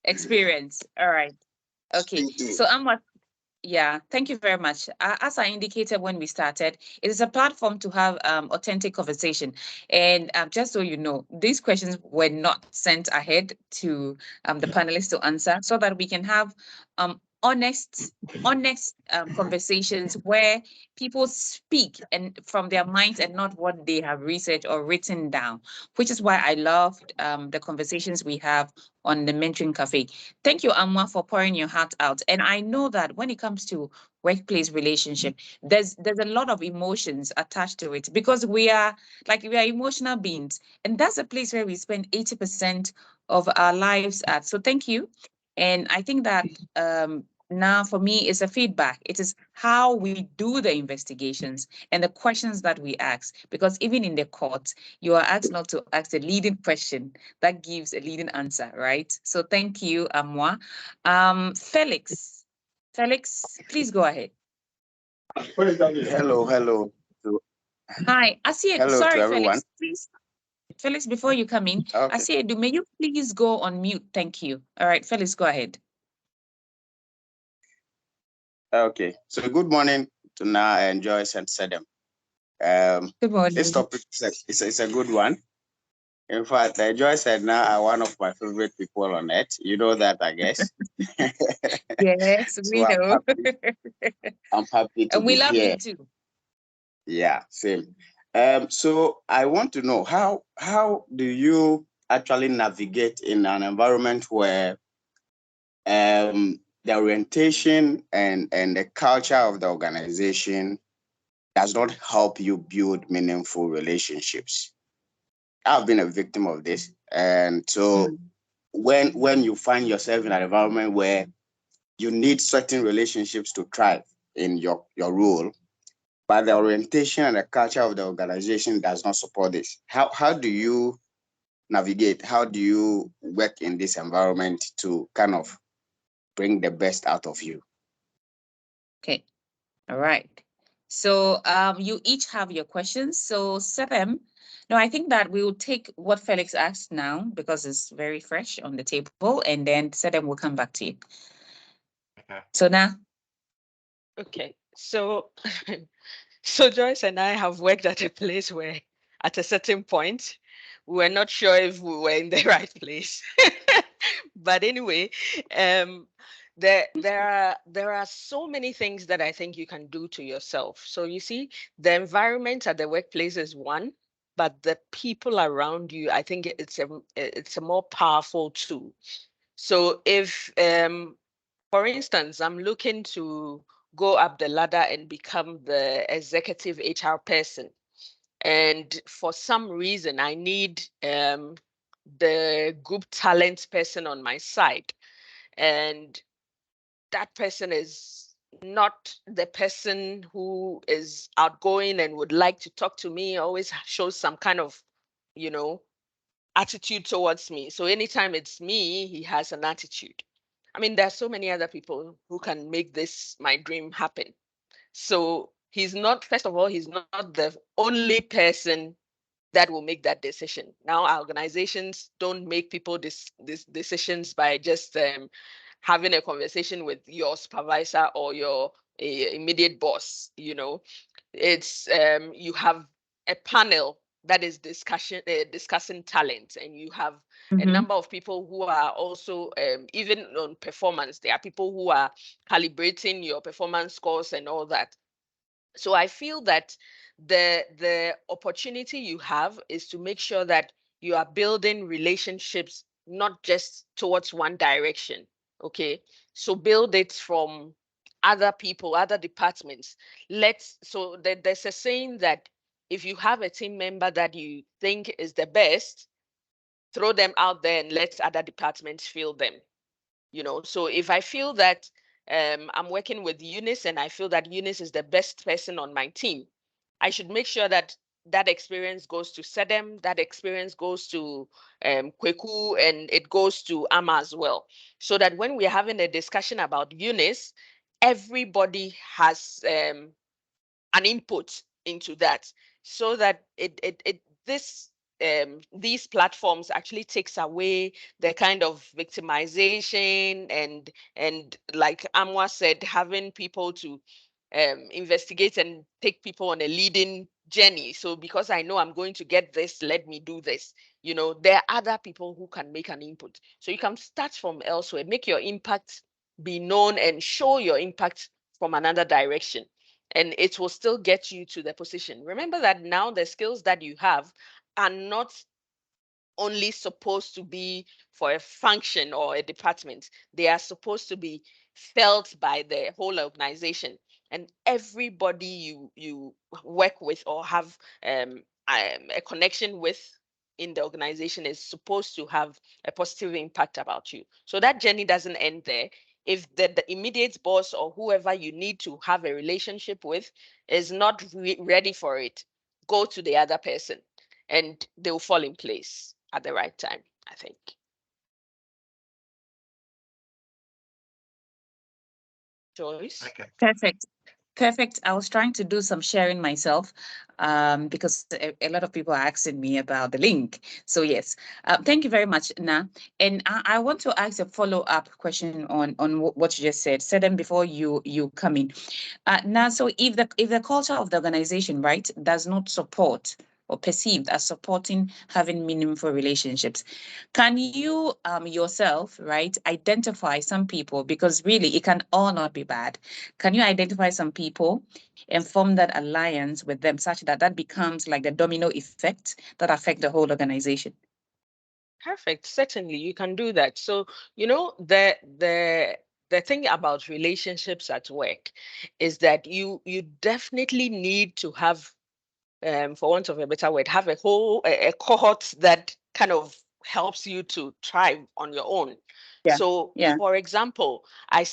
Experience. All right. Okay. thinking. So Amma, yeah, thank you very much. As I indicated when we started, it is a platform to have authentic conversation. And just so you know, these questions were not sent ahead to the panelists to answer, so that we can have honest conversations where people speak and from their minds and not what they have researched or written down, which is why I loved the conversations we have on the Mentoring Cafe. Thank you, Amwa, for pouring your heart out. And I know that when it comes to workplace relationship, there's a lot of emotions attached to it, because we are emotional beings. And that's a place where we spend 80% of our lives at. So thank you. And I think that now for me it's a feedback. It is how we do the investigations and the questions that we ask. Because even in the court, you are asked not to ask a leading question that gives a leading answer, right? So thank you, Amwa. Felix, please go ahead. Hello. Hi, Asiedu. Hello to Sorry, everyone. Felix, please. Felix, before you come in, Okay. Asiedu, may you please go on mute? Thank you. All right, Felix, go ahead. Okay. So good morning to Na and Joyce and Sedem. Good morning. This topic is a good one. In fact, Joyce and Na are one of my favorite people on earth. You know that, I guess. Yes, So we know. I'm happy to And we be love here. you too. Yeah, same. So I want to know how do you actually navigate in an environment where the orientation and the culture of the organization does not help you build meaningful relationships? I've been a victim of this. And so when you find yourself in an environment where you need certain relationships to thrive in your role, but the orientation and the culture of the organization does not support this, how do you navigate? How do you work in this environment to kind of bring the best out of you? Okay. All right. So you each have your questions. So Sedem, no, I think that we will take what Felix asked now because it's very fresh on the table, and then Sedem will come back to you. Okay. So now. Okay. So so Joyce and I have worked at a place where at a certain point we were not sure if we were in the right place. But anyway, there are so many things that I think you can do to yourself. So you see, the environment at the workplace is one, but the people around you, I think it's a more powerful tool. So if for instance, I'm looking to go up the ladder and become the executive HR person, and for some reason I need the group talent person on my side, and that person is not the person who is outgoing and would like to talk to me, always shows some kind of, you know, attitude towards me. So anytime it's me, he has an attitude. I mean, there are so many other people who can make this my dream happen. So he's not, first of all, he's not the only person that will make that decision. Now, our organizations don't make people this decisions by just having a conversation with your supervisor or your immediate boss. It's you have a panel that is discussing talent, and you have a number of people who are also even on performance. There are people who are calibrating your performance scores and all that. So I feel that the opportunity you have is to make sure that you are building relationships not just towards one direction. Okay, so build it from other people, other departments. There's a saying that if you have a team member that you think is the best, throw them out there and let other departments fill them. So if I feel that I'm working with Eunice and I feel that Eunice is the best person on my team, I should make sure that that experience goes to Sedem, that experience goes to Kweku, and it goes to Ama as well. So that when we're having a discussion about Eunice, everybody has an input into that, so that these platforms actually takes away the kind of victimization and like Amwa said, having people to investigate and take people on a leading journey. So because I know I'm going to get this, let me do this. There are other people who can make an input. So you can start from elsewhere, make your impact be known and show your impact from another direction, and it will still get you to the position. Remember that now the skills that you have are not only supposed to be for a function or a department. They are supposed to be felt by the whole organization, and everybody you work with or have a connection with in the organization is supposed to have a positive impact about you. So that journey doesn't end there. If the immediate boss or whoever you need to have a relationship with is not ready for it, go to the other person and they'll fall in place at the right time, I think. Joyce? Okay. Perfect. I was trying to do some sharing myself because a lot of people are asking me about the link. So yes, thank you very much, Na. And I want to ask a follow-up question on what you just said. Said them before you come in. Now, so if the culture of the organization, right, does not support or perceived as supporting having meaningful relationships, can you yourself, right, identify some people, because really it can all not be bad. Can you identify some people and form that alliance with them such that that becomes like the domino effect that affect the whole organization? Perfect. Certainly, you can do that. So, the thing about relationships at work is that you definitely need to have, for want of a better word, have a cohort that kind of helps you to thrive on your own. Yeah. So, Yeah. for example, I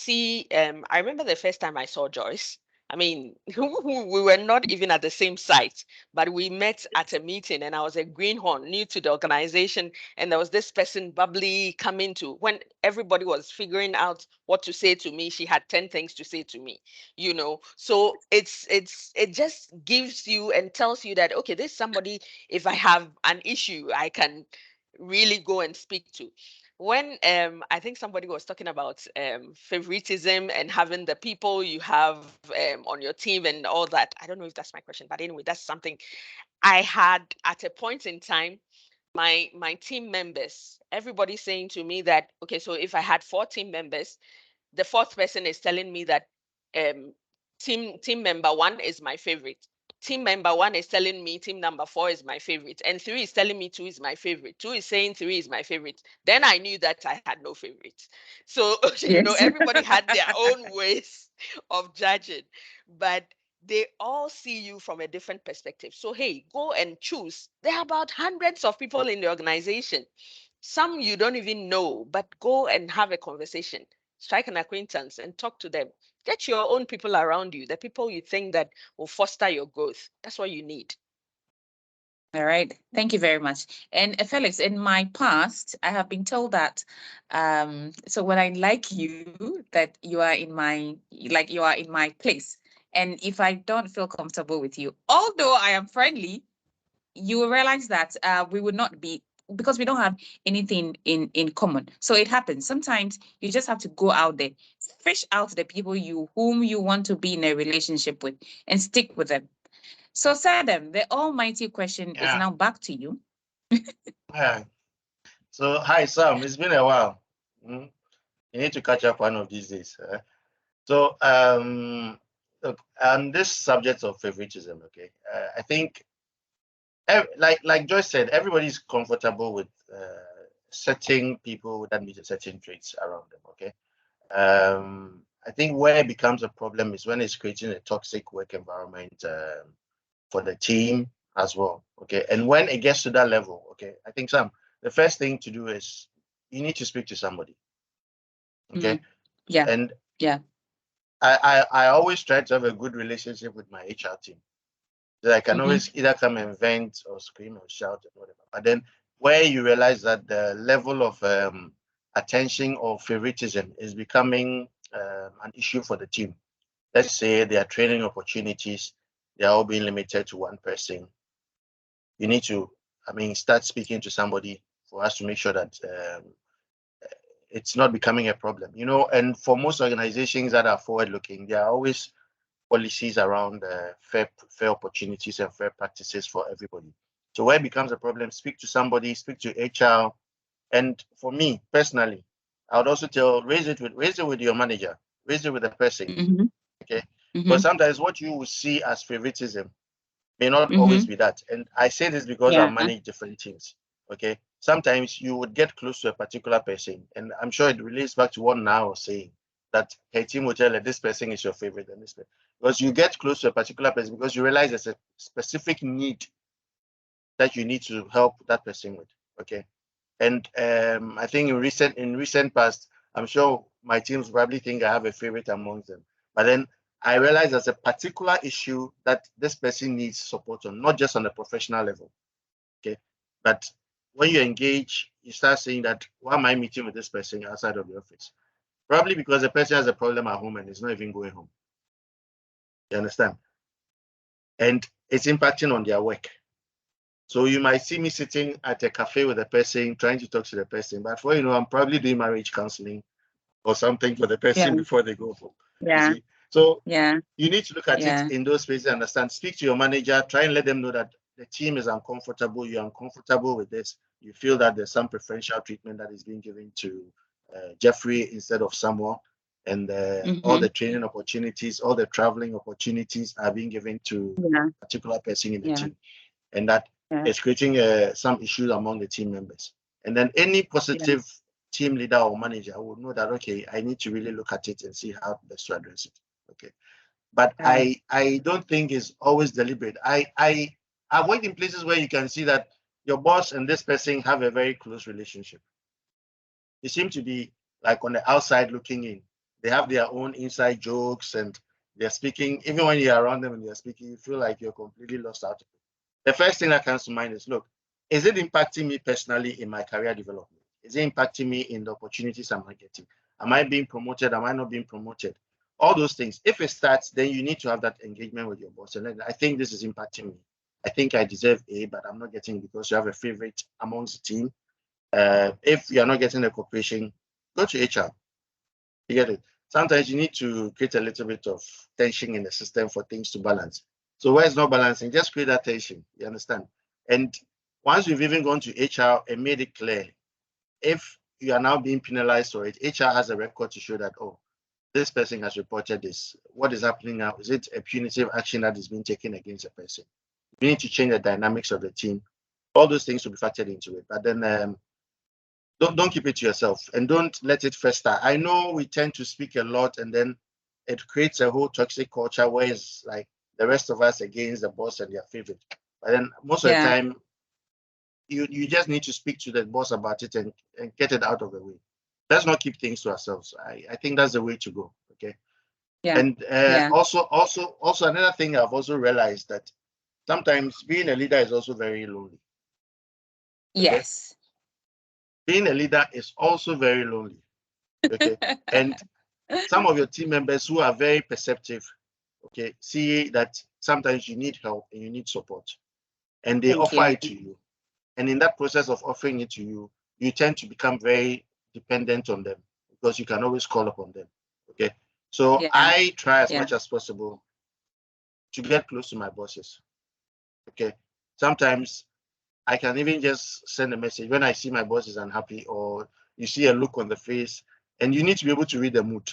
remember the first time I saw Joyce. I mean, we were not even at the same site, but we met at a meeting, and I was a greenhorn, new to the organization, and there was this person bubbly coming to when everybody was figuring out what to say to me. She had 10 things to say to me, So it just gives you and tells you that, okay, this somebody, if I have an issue, I can really go and speak to. When I think somebody was talking about favoritism and having the people you have on your team and all that. I don't know if that's my question, but anyway, that's something I had at a point in time. My team members, everybody saying to me that, okay, so if I had 4 team members, the 4th person is telling me that um, team member 1 is my favorite. Team member 1 is telling me team number 4 is my favorite, and 3 is telling me 2 is my favorite. 2 is saying 3 is my favorite. Then I knew that I had no favorites. So Yes. everybody had their own ways of judging, but they all see you from a different perspective. So hey, go and choose. There are about hundreds of people in the organization. Some you don't even know, but go and have a conversation, strike an acquaintance and talk to them. Get your own people around you, the people you think that will foster your growth. That's what you need. All right. Thank you very much. And Felix, in my past, I have been told that so when I like you, that you are in my place. And if I don't feel comfortable with you, although I am friendly, you will realize that we would not be because we don't have anything in common. So it happens. Sometimes you just have to go out there, fish out the people whom you want to be in a relationship with, and stick with them. So Sedem, the almighty question is now back to you. Yeah. So hi Sam, it's been a while. You need to catch up one of these days. So look, on this subject of favoritism, okay, I think like Joyce said, everybody's comfortable with certain people that meet certain traits around them. Okay. I think where it becomes a problem is when it's creating a toxic work environment for the team as well. Okay. And when it gets to that level, okay, I think Sam, the first thing to do is you need to speak to somebody. Okay. Yeah. And yeah. I always try to have a good relationship with my HR team. So I can always either come and vent or scream or shout or whatever. But then where you realize that the level of attention or favoritism is becoming an issue for the team. Let's say their training opportunities, they're all being limited to one person. You need to, start speaking to somebody for us to make sure that it's not becoming a problem. And for most organizations that are forward-looking, there are always policies around fair opportunities and fair practices for everybody. So where it becomes a problem, speak to somebody, speak to HR. And for me personally, I would also raise it with your manager, raise it with the person. Okay. But sometimes what you will see as favoritism may not always be that. And I say this because I manage different teams. Okay. Sometimes you would get close to a particular person, and I'm sure it relates back to what now was saying, that her team will tell her this person is your favorite and this person. Because you get close to a particular person because you realize there's a specific need that you need to help that person with. Okay. And I think in recent past, I'm sure my teams probably think I have a favorite amongst them. But then I realize there's a particular issue that this person needs support on, not just on a professional level. Okay. But when you engage, you start saying that, why am I meeting with this person outside of the office? Probably because the person has a problem at home and is not even going home. You understand? And it's impacting on their work. So you might see me sitting at a cafe with a person, trying to talk to the person, but for I'm probably doing marriage counseling or something for the person before they go home. Yeah. You see? So you need to look at it in those spaces, understand, speak to your manager, try and let them know that the team is uncomfortable, you're uncomfortable with this, you feel that there's some preferential treatment that is being given to Jeffrey instead of Samuel, and all the training opportunities, all the traveling opportunities are being given to a particular person in the team, and that is creating some issues among the team members. And then any positive team leader or manager would know that, okay, I need to really look at it and see how best to address it. Okay. But I don't think it's always deliberate. I worked in places where you can see that your boss and this person have a very close relationship. They seem to be like on the outside looking in. They have their own inside jokes and they're speaking, even when you're around them and they're speaking, you feel like you're completely lost out of it. The first thing that comes to mind is, look, is it impacting me personally in my career development? Is it impacting me in the opportunities I'm getting? Am I being promoted? Am I not being promoted? All those things. If it starts, then you need to have that engagement with your boss. And I think this is impacting me. I think I deserve A, but I'm not getting it because you have a favorite amongst the team. If you're not getting the cooperation, go to HR. You get it? Sometimes you need to create a little bit of tension in the system for things to balance. So where it's not balancing, just create that tension. You understand? And once you've even gone to HR and made it clear, if you are now being penalized for it, HR has a record to show that, oh, this person has reported this. What is happening now? Is it a punitive action that is being taken against a person? You need to change the dynamics of the team. All those things will be factored into it. But then don't keep it to yourself and don't let it fester. I know we tend to speak a lot and then it creates a whole toxic culture where it's like the rest of us against the boss and their favorite. But then most of the time, you just need to speak to the boss about it and get it out of the way. Let's not keep things to ourselves. I think that's the way to go. Okay. And also another thing I've also realized that sometimes being a leader is also very lonely. Okay? Yes. Being a leader is also very lonely. Okay. And some of your team members who are very perceptive, okay, see that sometimes you need help and you need support, and they offer it to you. And in that process of offering it to you, you tend to become very dependent on them because you can always call upon them. Okay. So I try as much as possible to get close to my bosses. Okay. Sometimes I can even just send a message when I see my boss is unhappy, or you see a look on the face, and you need to be able to read the mood.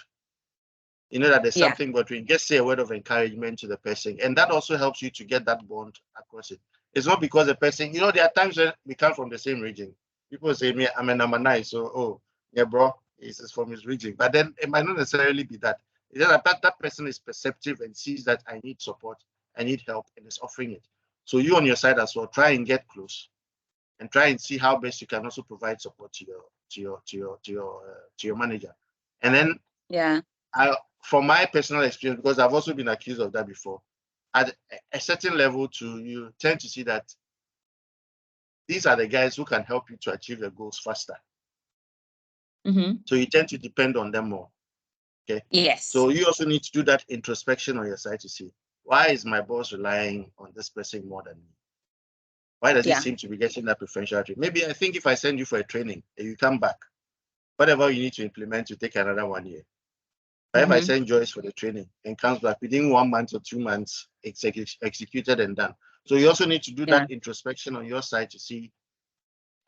You know that there's something between, just say a word of encouragement to the person, and that also helps you to get that bond across it. It's not because the person, you know, there are times when we come from the same region. People say, me, I'm a number 9, so, oh, yeah, bro, he's from his region. But then it might not necessarily be that. It's just that person is perceptive and sees that I need support, I need help, and is offering it. So you on your side as well, try and get close and try and see how best you can also provide support to your manager. And then from my personal experience, because I've also been accused of that before, at a certain level too, you tend to see that these are the guys who can help you to achieve your goals faster. So you tend to depend on them more. Okay. Yes. So you also need to do that introspection on your side to see, why is my boss relying on this person more than me? Why does he seem to be getting that preferential treatment? Maybe I think if I send you for a training and you come back, whatever you need to implement, you take another 1 year. But if I send Joyce for the training and comes back within 1 month or 2 months, it's executed and done. So you also need to do that introspection on your side to see,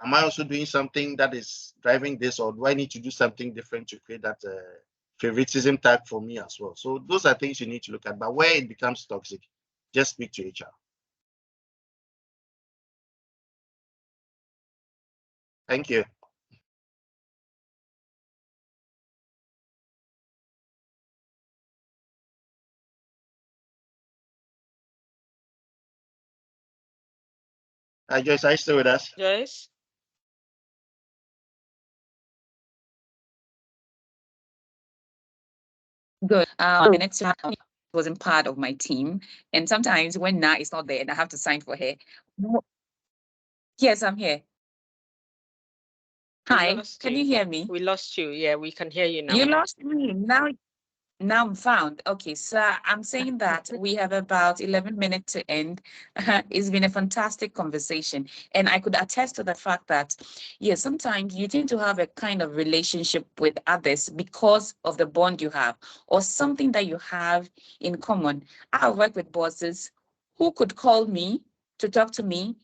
am I also doing something that is driving this, or do I need to do something different to create that favoritism tag for me as well? So those are things you need to look at. But where it becomes toxic, just speak to HR. Thank you. Joyce, are you still with us? Joyce? Good. And it's wasn't part of my team. And sometimes when Na is not there and I have to sign for her. Yes, I'm here. Hi, can you hear me? We lost you. Yeah, we can hear you now. You lost me. Now I'm found. Okay, so I'm saying that we have about 11 minutes to end. It's been a fantastic conversation. And I could attest to the fact that, yes, sometimes you tend to have a kind of relationship with others because of the bond you have or something that you have in common. I work with bosses who could call me to talk to me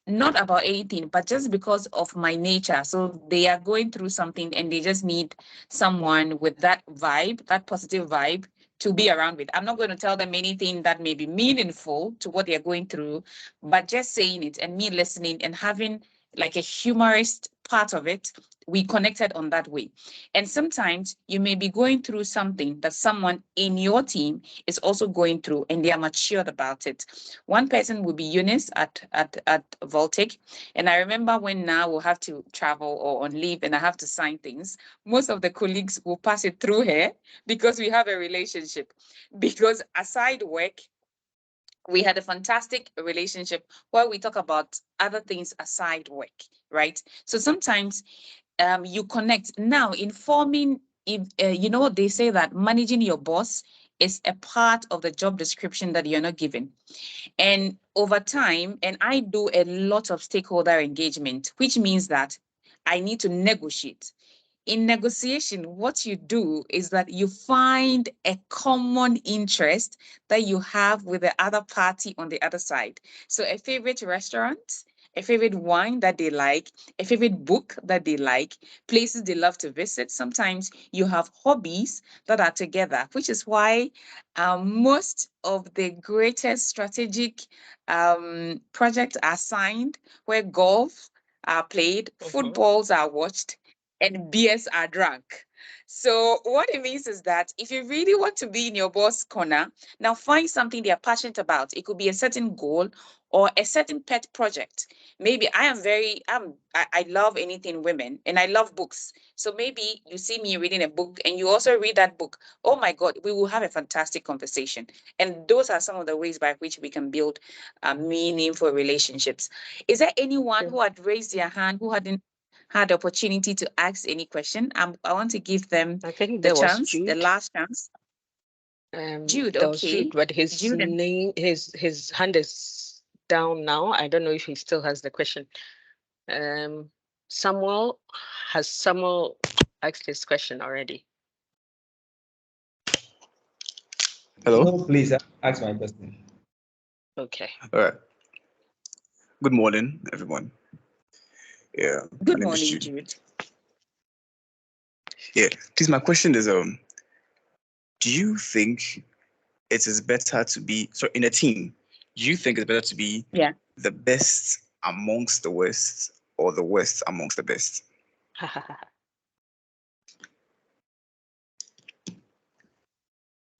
not about anything, but just because of my nature. So they are going through something and they just need someone with that vibe, that positive vibe to be around with. I'm not going to tell them anything that may be meaningful to what they're going through, but just saying it and me listening and having like a humorous part of it, we connected on that way. And sometimes you may be going through something that someone in your team is also going through and they are matured about it. One person will be Eunice at Voltic. And I remember when now we'll have to travel or on leave and I have to sign things, most of the colleagues will pass it through her because we have a relationship. Because aside work, we had a fantastic relationship where we talk about other things aside work, right? So sometimes you connect. Now, informing, you know, they say that managing your boss is a part of the job description that you're not given. And over time, and I do a lot of stakeholder engagement, which means that I need to negotiate. In negotiation, what you do is that you find a common interest that you have with the other party on the other side. So a favorite restaurant, a favorite wine that they like, a favorite book that they like, places they love to visit. Sometimes you have hobbies that are together, which is why most of the greatest strategic projects are signed where golf are played, footballs are watched, and beers are drunk. So what it means is that if you really want to be in your boss corner, now find something they are passionate about. It could be a certain goal or a certain pet project. Maybe I love anything women and I love books. So maybe you see me reading a book and you also read that book. Oh my God, we will have a fantastic conversation. And those are some of the ways by which we can build meaningful relationships. Is there anyone who had raised their hand who hadn't had the opportunity to ask any question? I want to give them the chance, the last chance. Jude, There was okay. Jude, but his Jude. name, his hand is down now. I don't know if he still has the question. Samuel, has Samuel asked this question already? Hello? No, please ask my question. Okay. All right. Good morning, everyone. Yeah. Good morning, Jude. Yeah. Please, my question is, do you think it is better to be in a team? Do you think it's better to be the best amongst the worst or the worst amongst the best?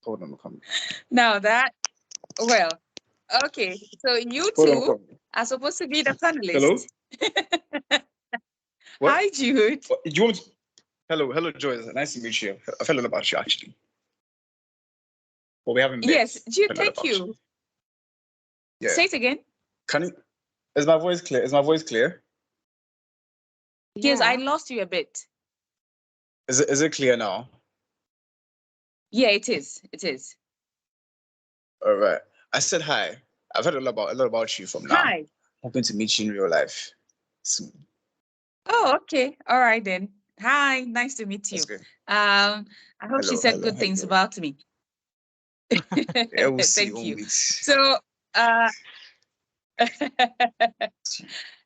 Hold on, I'm coming. Now that, well, okay. So you two are supposed to be the panelists. Hello? Hi, Jude. Do you want to... Hello, Joyce. Nice to meet you. I felt about you, actually. But we haven't met. Yes, Jude, thank you. Yeah. Say it again. Can you... Is my voice clear? Yes, I lost you a bit. Is it clear now? Yeah, it is. It is. All right. I said hi. I've heard a lot about you from now. Hi. Hoping to meet you in real life soon. Oh, okay. All right then. Hi, nice to meet you. I hope she said good things about me. Yeah, we'll see. Thank you. So,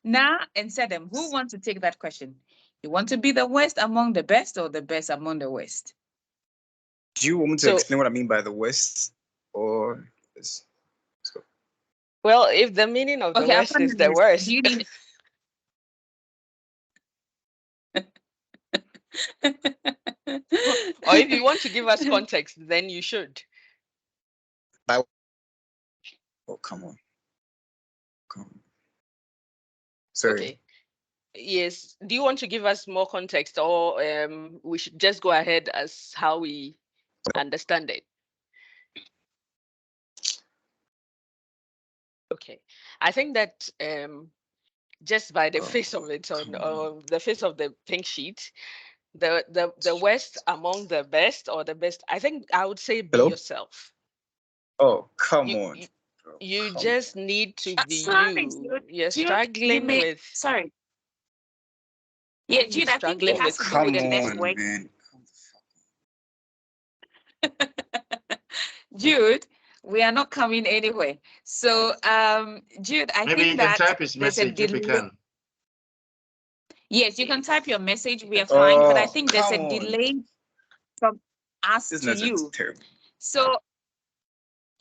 Na and Sedem, who wants to take that question? You want to be the worst among the best or the best among the worst? Do you want me to explain what I mean by the worst, or well, if the meaning of the worst is the worst, do you need... or if you want to give us context, then you should. Oh, come on. Sorry. Okay. Yes. Do you want to give us more context, or we should just go ahead as how we understand it? Okay. I think that just by the face of it, on the face of the pink sheet, the worst among the best or the best, I think I would say be yourself. Oh, come on. You just need to be you. You're struggling with... Sorry. Yeah, Jude, I think it has to do with the network. Man. Jude, we are not coming anywhere. So, Jude, I think that type his message if you can. Yes, you can type your message. We are fine, but I think there's a delay from us to you. So,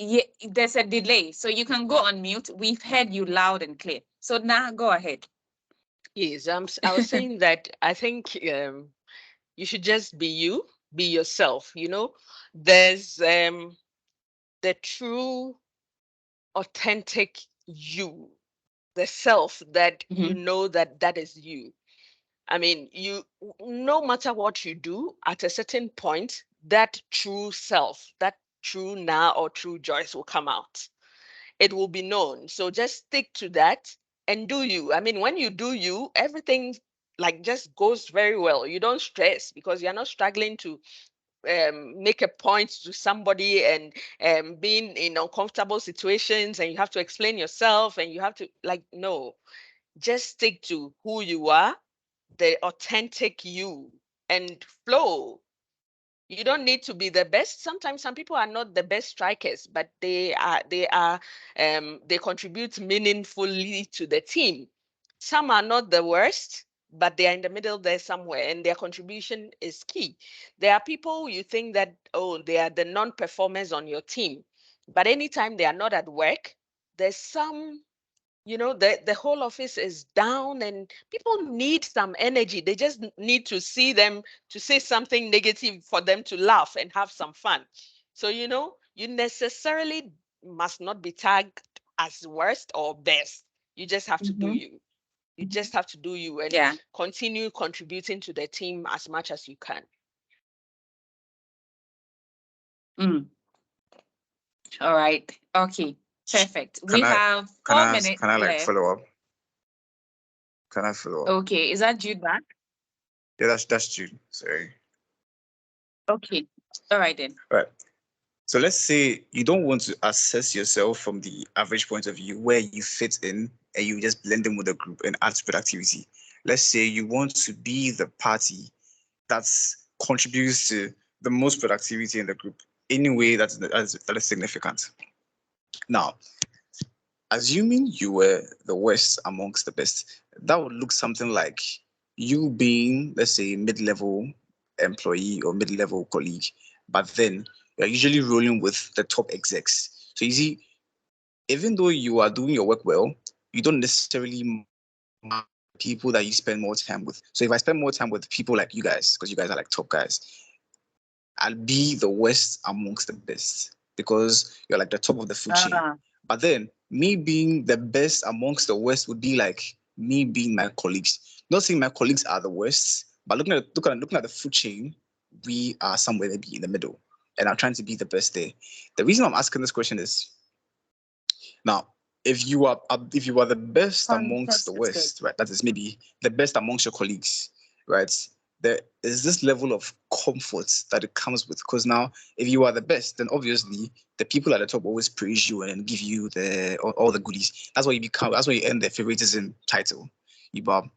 yeah, there's a delay. So you can go on mute. We've heard you loud and clear. So now go ahead. Yes, I was saying that I think you should just be you, be yourself. You know, there's the true, authentic you, the self that you know that is you. I mean, no matter what you do, at a certain point, that true self, that true Na or true Joyce will come out. It will be known. So just stick to that and do you. I mean, when you do you, everything like just goes very well. You don't stress because you're not struggling to make a point to somebody and being in uncomfortable situations and you have to explain yourself and you have to no, just stick to who you are, the authentic you, and flow. You don't need to be the best. Sometimes some people are not the best strikers, but they contribute meaningfully to the team. Some are not the worst, but they are in the middle there somewhere, and their contribution is key. There are people you think that, oh, they are the non-performers on your team, but anytime they are not at work, there's some, the whole office is down and people need some energy. They just need to see them, to say something negative for them to laugh and have some fun. So, you necessarily must not be tagged as worst or best. You just have to do you. You just have to do you and continue contributing to the team as much as you can. All right. Okay. Perfect. We have 4 minutes Can I left. follow up? Can I follow up? Okay. Is that Jude back? Yeah, that's Jude. Sorry. Okay. All right then. All right. So let's say you don't want to assess yourself from the average point of view where you fit in and you just blend in with the group and add to productivity. Let's say you want to be the party that contributes to the most productivity in the group in a way that is significant. Now, assuming you were the worst amongst the best, that would look something like you being, let's say, mid-level employee or mid-level colleague, but then you're usually rolling with the top execs. So you see, even though you are doing your work well, you don't necessarily mind people that you spend more time with. So if I spend more time with people like you guys, because you guys are like top guys, I'll be the worst amongst the best because you're like the top of the food chain. But then me being the best amongst the worst would be like me being my colleagues. Not saying my colleagues are the worst, but looking at the food chain, we are somewhere maybe in the middle. And I'm trying to be the best there. The reason I'm asking this question is now, if you are the best amongst the worst, right? That is maybe the best amongst your colleagues, right? There is this level of comfort that it comes with. Because now, if you are the best, then obviously the people at the top always praise you and give you all the goodies. That's why you become. That's why you earn the favoritism title, Ibab.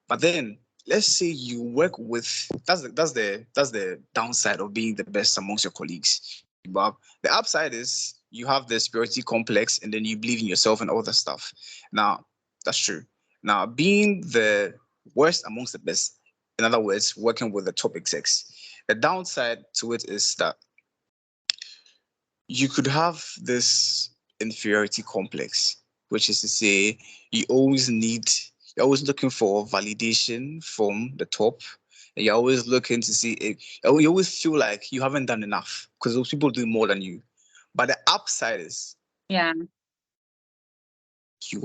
But then let's say you work with that's the downside of being the best amongst your colleagues. Ibab. The upside is you have the superiority complex and then you believe in yourself and all that stuff. Now, that's true. Now, being the worst amongst the best, in other words, working with the top execs, the downside to it is that you could have this inferiority complex, which is to say you're always looking for validation from the top. And you're always looking to see you always feel like you haven't done enough because those people do more than you. But the upside is you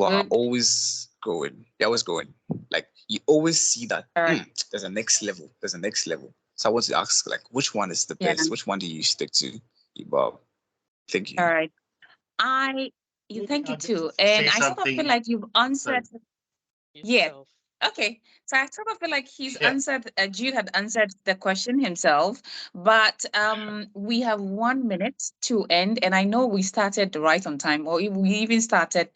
are always going. You're always going. Like you always see that there's a next level. There's a next level. So I want to ask, like, which one is the best? Which one do you stick to, Bob? Thank you. All right. Thank you too. And I sort of feel like you've answered. Yeah. Okay. So I sort of feel like he's answered, Jude had answered the question himself, but we have 1 minute to end, and I know we started right on time, or we even started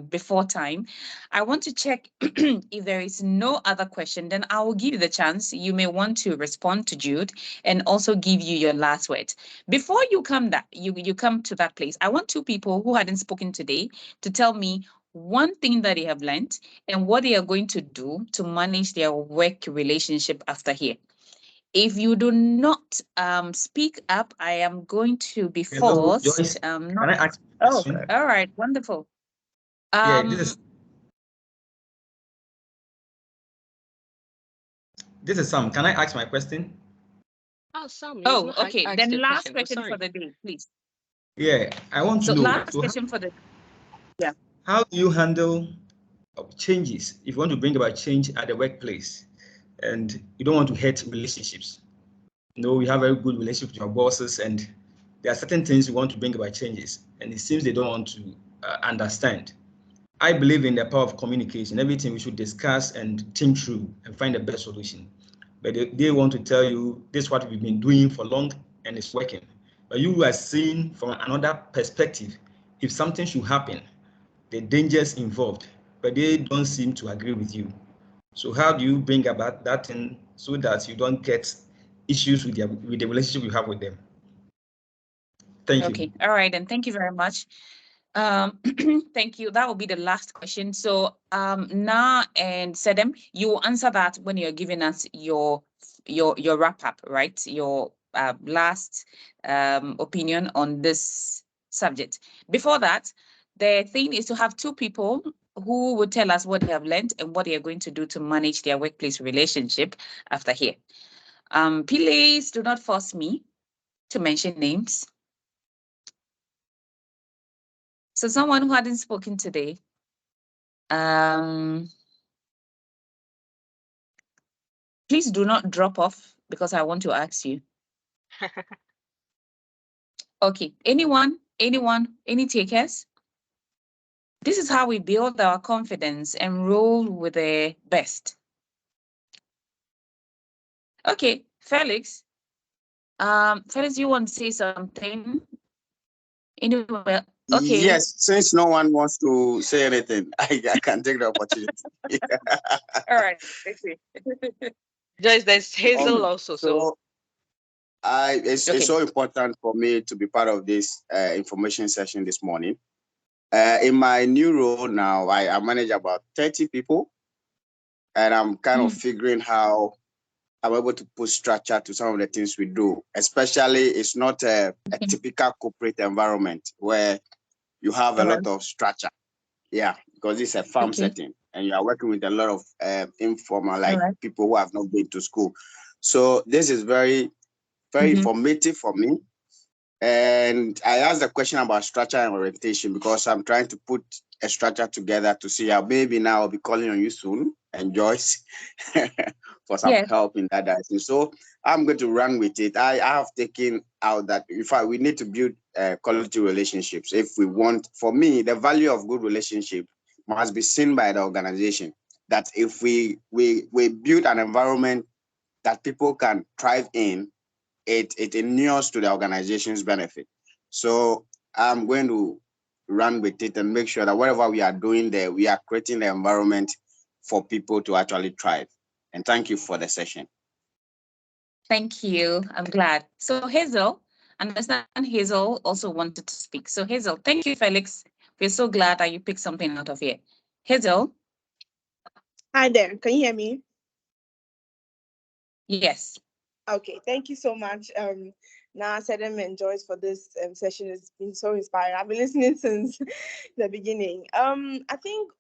before time. I want to check if there is no other question, then I will give you the chance. You may want to respond to Jude and also give you your last words. Before you come to that place, I want 2 people who hadn't spoken today to tell me one thing that they have learned and what they are going to do to manage their work relationship after here. If you do not speak up, I am going to be forced. Hello, Joyce. Can I ask a question? All right, wonderful. This is Sam. Can I ask my question? Oh, Sam. Okay. Then last question for the day, please. Yeah, I want to know. Last question for the day. How do you handle changes if you want to bring about change at the workplace and you don't want to hurt relationships? You have a very good relationship with your bosses and there are certain things you want to bring about changes and it seems they don't want to understand. I believe in the power of communication. Everything we should discuss and think through and find the best solution. But they want to tell you this is what we've been doing for long and it's working. But you are seeing from another perspective, if something should happen, the dangers involved, but they don't seem to agree with you. So how do you bring about that thing so that you don't get issues with the relationship you have with them? Thank you. Okay, all right, and thank you very much. Thank you. That will be the last question. So Na and Sedem, you will answer that when you're giving us your wrap up, right? Your last opinion on this subject. Before that, the thing is to have 2 people who would tell us what they have learned and what they are going to do to manage their workplace relationship after here. Please do not force me to mention names. So someone who hadn't spoken today. Please do not drop off because I want to ask you. Okay, anyone, any takers? This is how we build our confidence and roll with the best. Okay, Felix. Felix, you want to say something? Anyway, okay. Yes, since no one wants to say anything, I can take the opportunity. All right. Let's see. Joyce, there's Hazel Okay, also. So so it's Okay. so important for me to be part of this information session this morning. In my new role now, I manage about 30 people, and I'm kind of figuring how I'm able to put structure to some of the things we do. Especially, it's not a typical corporate environment where you have a lot of structure. Yeah, because it's a farm setting, and you are working with a lot of informal, like people who have not been to school. So this is very, very informative for me. And I asked the question about structure and orientation because I'm trying to put a structure together to see how maybe now I'll be calling on you soon and Joyce for some help in that direction. So I'm going to run with it. I have taken out that in fact we need to build quality relationships. If we want, for me, the value of good relationship must be seen by the organization. That if we build an environment that people can thrive in, it inures to the organization's benefit. So I'm going to run with it and make sure that whatever we are doing there, we are creating the environment for people to actually thrive. And thank you for the session. Thank you. I'm glad. So Hazel, I understand Hazel also wanted to speak. So Hazel, thank you, Felix. We're so glad that you picked something out of here. Hazel. Hi there. Can you hear me? Yes. Okay. Thank you so much. Now Sedem and Joyce for this session has been so inspiring. I've been listening since the beginning. I think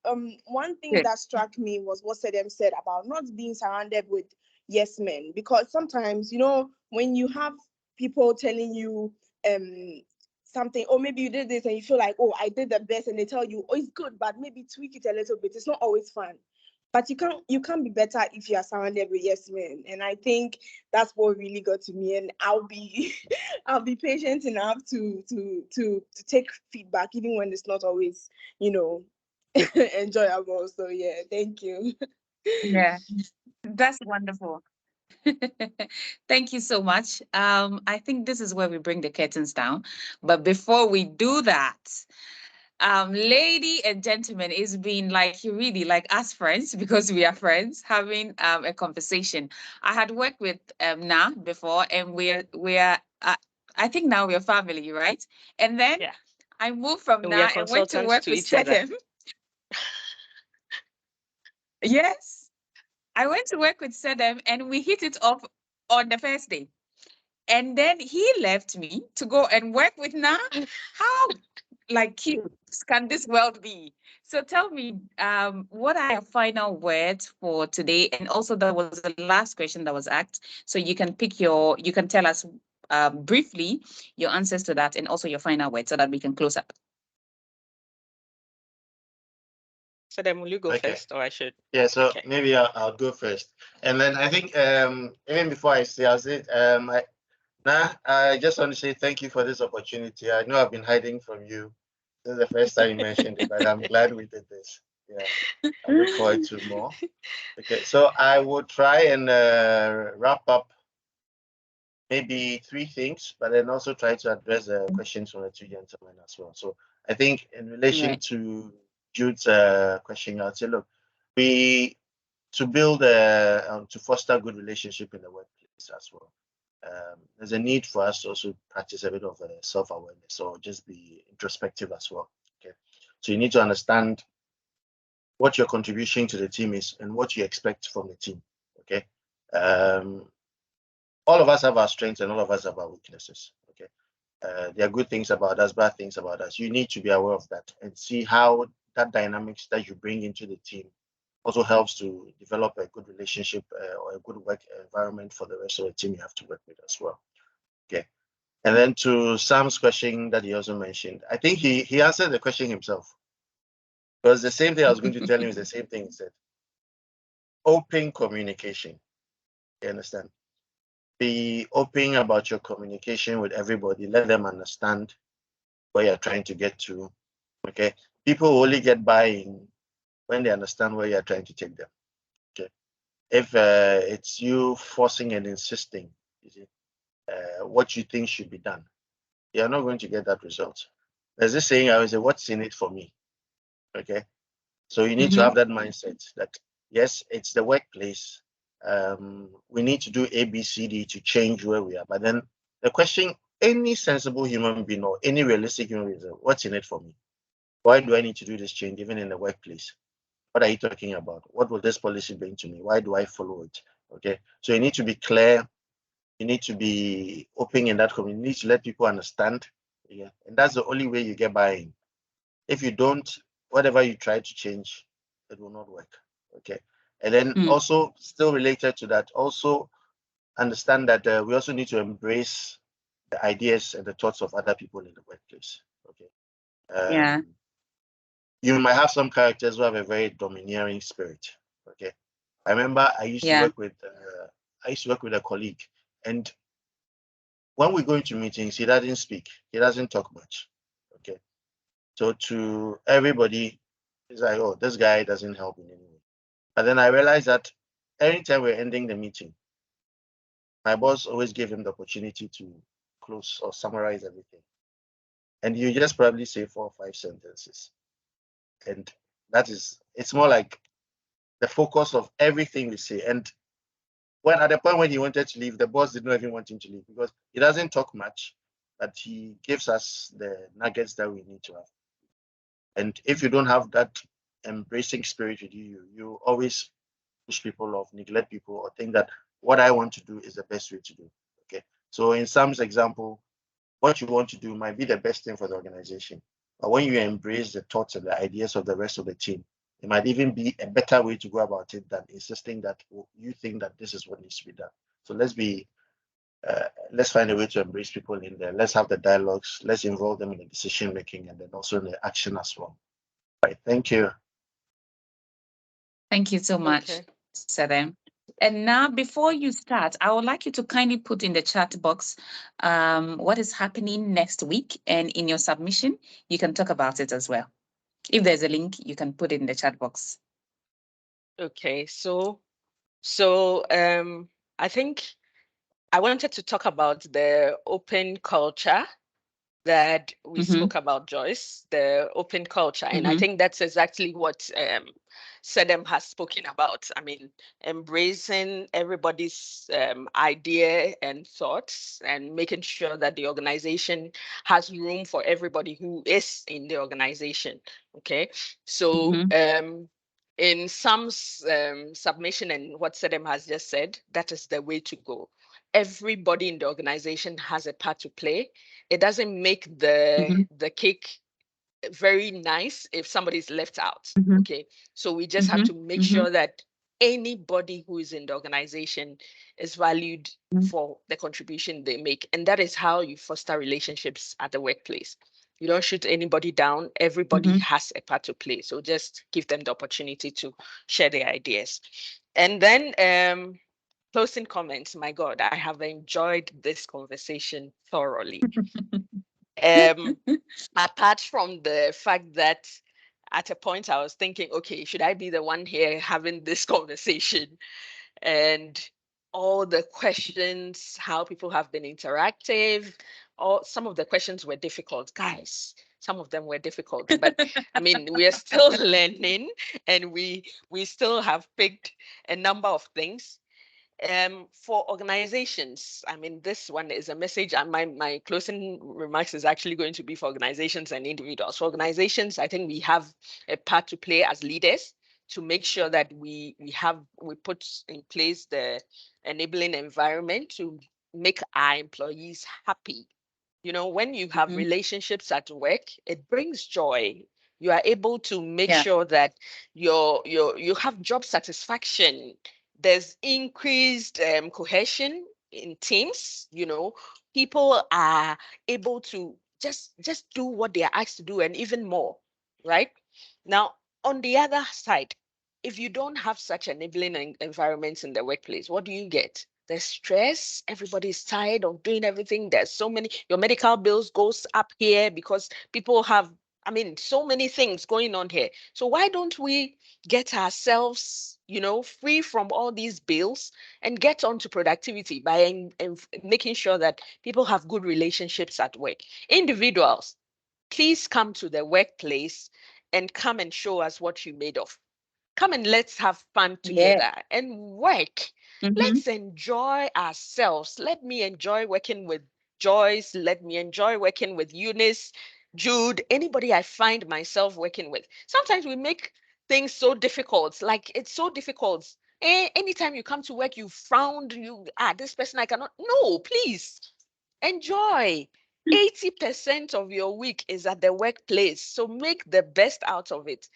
one thing that struck me was what Sedem said about not being surrounded with yes men, because sometimes, you know, when you have people telling you something, or maybe you did this and you feel like, oh, I did the best, and they tell you, oh, it's good, but maybe tweak it a little bit. It's not always fun. But you can't be better if you are surrounded with yes men. And I think that's what really got to me. And I'll be patient enough to take feedback, even when it's not always, you know, enjoyable. So yeah, thank you. Yeah, that's wonderful. Thank you so much. I think this is where we bring the curtains down. But before we do that, lady and gentlemen, it's been like really like us friends, because we are friends, having a conversation. I had worked with Na before, and we're I think now we're family, right? And then I moved from we Na are and went to consultants work to with each other. Sedem. Yes, I went to work with Sedem, and we hit it off on the first day. And then he left me to go and work with Na. How like cute can this world be? So tell me, what are your final words for today? And also there was the last question that was asked. So you can you can tell us briefly your answers to that, and also your final words, so that we can close up. So then will you go first, or I should? Yeah, so maybe I'll go first. And then I think even before I say, I'll say I just want to say thank you for this opportunity. I know I've been hiding from you. This is the first time you mentioned it, but I'm glad we did this. Yeah, I look forward to more. Okay, so I will try and wrap up maybe 3 things, but then also try to address the questions from the 2 gentlemen as well. So I think in relation to Jude's question, I'll say, look, to build to foster good relationship in the workplace as well. There's a need for us to also practice a bit of self-awareness, or just be introspective as well. Okay, so you need to understand what your contribution to the team is and what you expect from the team. Okay, all of us have our strengths and all of us have our weaknesses. Okay, there are good things about us, bad things about us. You need to be aware of that and see how that dynamics that you bring into the team also helps to develop a good relationship or a good work environment for the rest of the team you have to work with as well. Okay. And then to Sam's question that he also mentioned, I think he answered the question himself. Because the same thing I was going to tell him is the same thing he said. Open communication. You understand? Be open about your communication with everybody. Let them understand where you're trying to get to. Okay. People only get buying when they understand where you're trying to take them. Okay. If it's you forcing and insisting, you see, what you think should be done, you're not going to get that result. There's this saying I always say, what's in it for me? Okay. So you need to have that mindset that, yes, it's the workplace. We need to do A, B, C, D to change where we are. But then the question any sensible human being or any realistic human being is, what's in it for me? Why do I need to do this change even in the workplace? What are you talking about? What will this policy bring to me? Why do I follow it? Okay. So you need to be clear. You need to be open in that community. You need to let people understand. Yeah. And that's the only way you get buy-in. If you don't, whatever you try to change, it will not work. Okay. And then also, still related to that, also understand that we also need to embrace the ideas and the thoughts of other people in the workplace. Okay. You might have some characters who have a very domineering spirit. Okay. I remember I used to work with a colleague, and when we go into meetings, he doesn't speak. He doesn't talk much. Okay. So to everybody, it's like, oh, this guy doesn't help in any way. But then I realized that anytime we're ending the meeting, my boss always gave him the opportunity to close or summarize everything. And you just probably say 4 or 5 sentences. And it's more like the focus of everything we say. And when at the point when he wanted to leave, the boss did not even want him to leave because he doesn't talk much, but he gives us the nuggets that we need to have. And if you don't have that embracing spirit with you, you always push people off, neglect people, or think that what I want to do is the best way to do. Okay. So in Sam's example, what you want to do might be the best thing for the organization. But when you embrace the thoughts and the ideas of the rest of the team, it might even be a better way to go about it than insisting that you think that this is what needs to be done. So let's find a way to embrace people in there. Let's have the dialogues. Let's involve them in the decision making and then also in the action as well. Right. Thank you. Thank you so much, Sedem. And now, before you start, I would like you to kindly put in the chat box what is happening next week. And in your submission, you can talk about it as well. If there's a link, you can put it in the chat box. Okay, so I think I wanted to talk about the open culture that we spoke about, Joyce, the open culture. And I think that's exactly what Sedem has spoken about. I mean, embracing everybody's idea and thoughts and making sure that the organization has room for everybody who is in the organization. Okay, so in Sam's submission and what Sedem has just said, that is the way to go. Everybody in the organization has a part to play. It doesn't make the cake very nice if somebody's left out. Okay, so we just have to make sure that anybody who is in the organization is valued for the contribution they make, and that is how you foster relationships at the workplace. You don't shoot anybody down. Everybody has a part to play, so just give them the opportunity to share their ideas. And then closing comments. My God, I have enjoyed this conversation thoroughly. Apart from the fact that at a point I was thinking, okay, should I be the one here having this conversation? And all the questions, how people have been interactive, or some of the questions were difficult, guys. Some of them were difficult, but I mean, we are still learning, and we still have picked a number of things. For organizations, I mean, this one is a message, and my closing remarks is actually going to be for organizations and individuals. For organizations, I think we have a part to play as leaders to make sure that we put in place the enabling environment to make our employees happy. You know, when you have relationships at work, it brings joy. You are able to make sure that you have job satisfaction. There's increased cohesion in teams. You know, people are able to just do what they are asked to do and even more, right? Now, on the other side, if you don't have such enabling environments in the workplace, what do you get? There's stress. Everybody's tired of doing everything. There's so many, your medical bills goes up here because people have, I mean, so many things going on here. So why don't we get ourselves, you know, free from all these bills and get on to productivity by making sure that people have good relationships at work? Individuals, please come to the workplace and come and show us what you made of. Come and let's have fun together and work. Let's enjoy ourselves. Let me enjoy working with Joyce. Let me enjoy working with Eunice, Jude, anybody I find myself working with. Sometimes we make things so difficult, like it's so difficult. Anytime you come to work, you frown, this person I cannot. No, please enjoy. 80% of your week is at the workplace. So make the best out of it.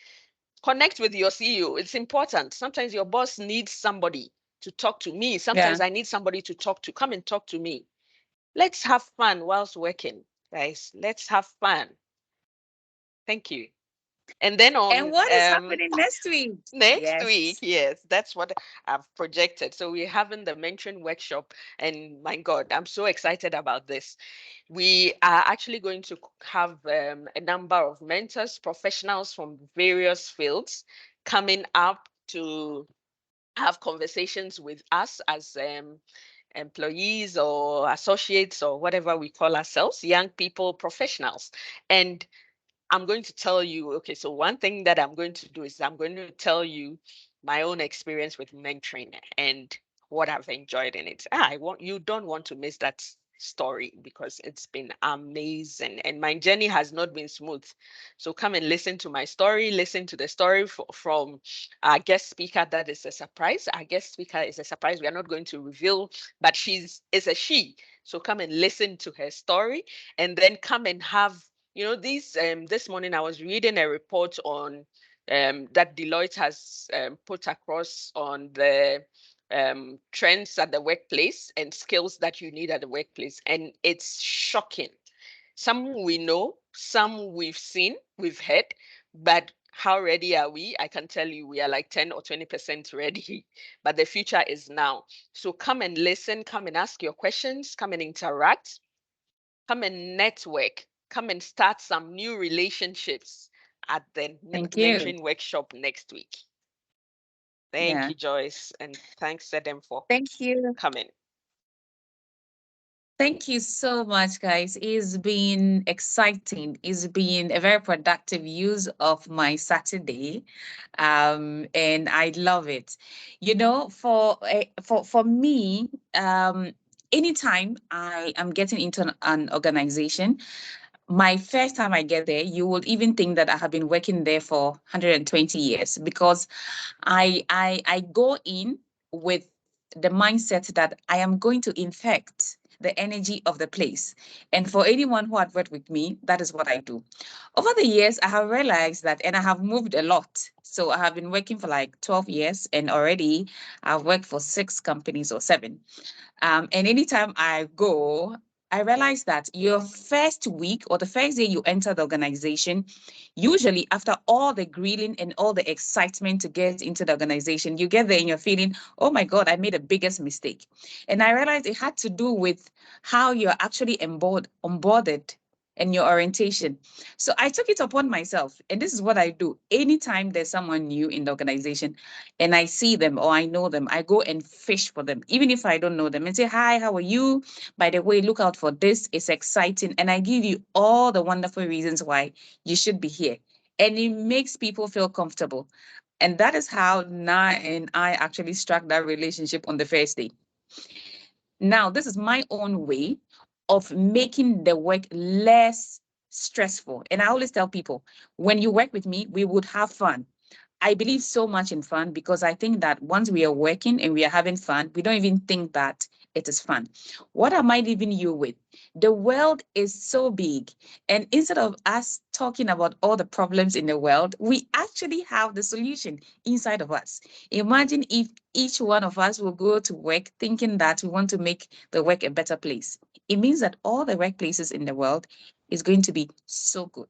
Connect with your CEO. It's important. Sometimes your boss needs somebody to talk to me. Sometimes I need somebody to talk to. Come and talk to me. Let's have fun whilst working, guys. Let's have fun. Thank you. And then on And what is happening next week? Next week, yes, that's what I've projected. So we're having the mentoring workshop, and my God, I'm so excited about this. We are actually going to have a number of mentors, professionals from various fields coming up to have conversations with us as employees or associates or whatever we call ourselves, young people, professionals. And I'm going to tell you, okay, so one thing that I'm going to do is I'm going to tell you my own experience with mentoring and what I've enjoyed in it. You don't want to miss that story because it's been amazing and my journey has not been smooth. So come and listen to my story, listen to the story from our guest speaker. That is a surprise. Our guest speaker is a surprise. We are not going to reveal, but it's a she. So come and listen to her story and then come and have this morning I was reading a report on that Deloitte has put across on the trends at the workplace and skills that you need at the workplace. And it's shocking. Some we know, some we've seen, we've heard, but how ready are we? I can tell you we are like 10 or 20% ready, but the future is now. So come and listen, come and ask your questions, come and interact, come and network, come and start some new relationships at the mentoring workshop next week. Thank you, Joyce, and thanks Sedem for coming. Thank you so much, guys. It's been exciting. It's been a very productive use of my Saturday, and I love it. For me, anytime I am getting into an organization, my first time I get there, you will even think that I have been working there for 120 years because I go in with the mindset that I am going to infect the energy of the place. And for anyone who had worked with me, that is what I do. Over the years, I have realized that, and I have moved a lot. So I have been working for like 12 years, and already I've worked for 6 companies or 7. And anytime I go, I realize that your first week or the first day you enter the organization, usually after all the grilling and all the excitement to get into the organization, you get there and you're feeling, oh my God, I made a biggest mistake. And I realized it had to do with how you're actually onboarded and your orientation. So I took it upon myself. And this is what I do. Anytime there's someone new in the organization and I see them or I know them, I go and fish for them, even if I don't know them, and say, hi, how are you? By the way, look out for this. It's exciting. And I give you all the wonderful reasons why you should be here. And it makes people feel comfortable. And that is how Na and I actually struck that relationship on the first day. Now, this is my own way of making the work less stressful. And I always tell people, when you work with me, we would have fun. I believe so much in fun because I think that once we are working and we are having fun, we don't even think that it is fun. What am I leaving you with? The world is so big. And instead of us talking about all the problems in the world, we actually have the solution inside of us. Imagine if each one of us will go to work thinking that we want to make the work a better place. It means that all the workplaces in the world is going to be so good.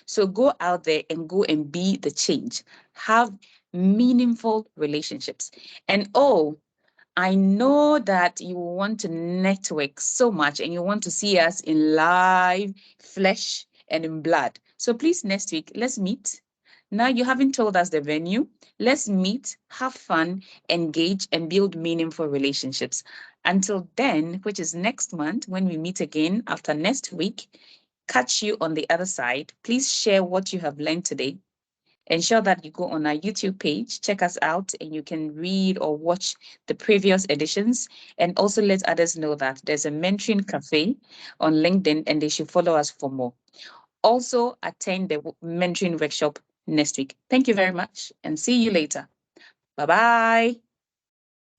So go out there and go and be the change. Have meaningful relationships. And I know that you want to network so much and you want to see us in live flesh and in blood. So please, next week, let's meet. Now you haven't told us the venue. Let's meet, have fun, engage, and build meaningful relationships. Until then, which is next month when we meet again after next week, catch you on the other side. Please share what you have learned today. Ensure that you go on our YouTube page, check us out, and you can read or watch the previous editions. And also let others know that there's a mentoring cafe on LinkedIn and they should follow us for more. Also attend the mentoring workshop next week. Thank you very much and see you later. Bye-bye.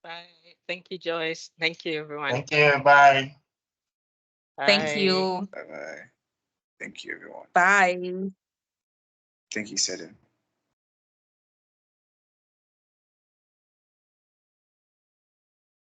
Bye. Thank you, Joyce. Thank you, everyone. Thank you. Bye. Thank you. Bye-bye. Thank you, everyone. Bye. Thank you, Sedem.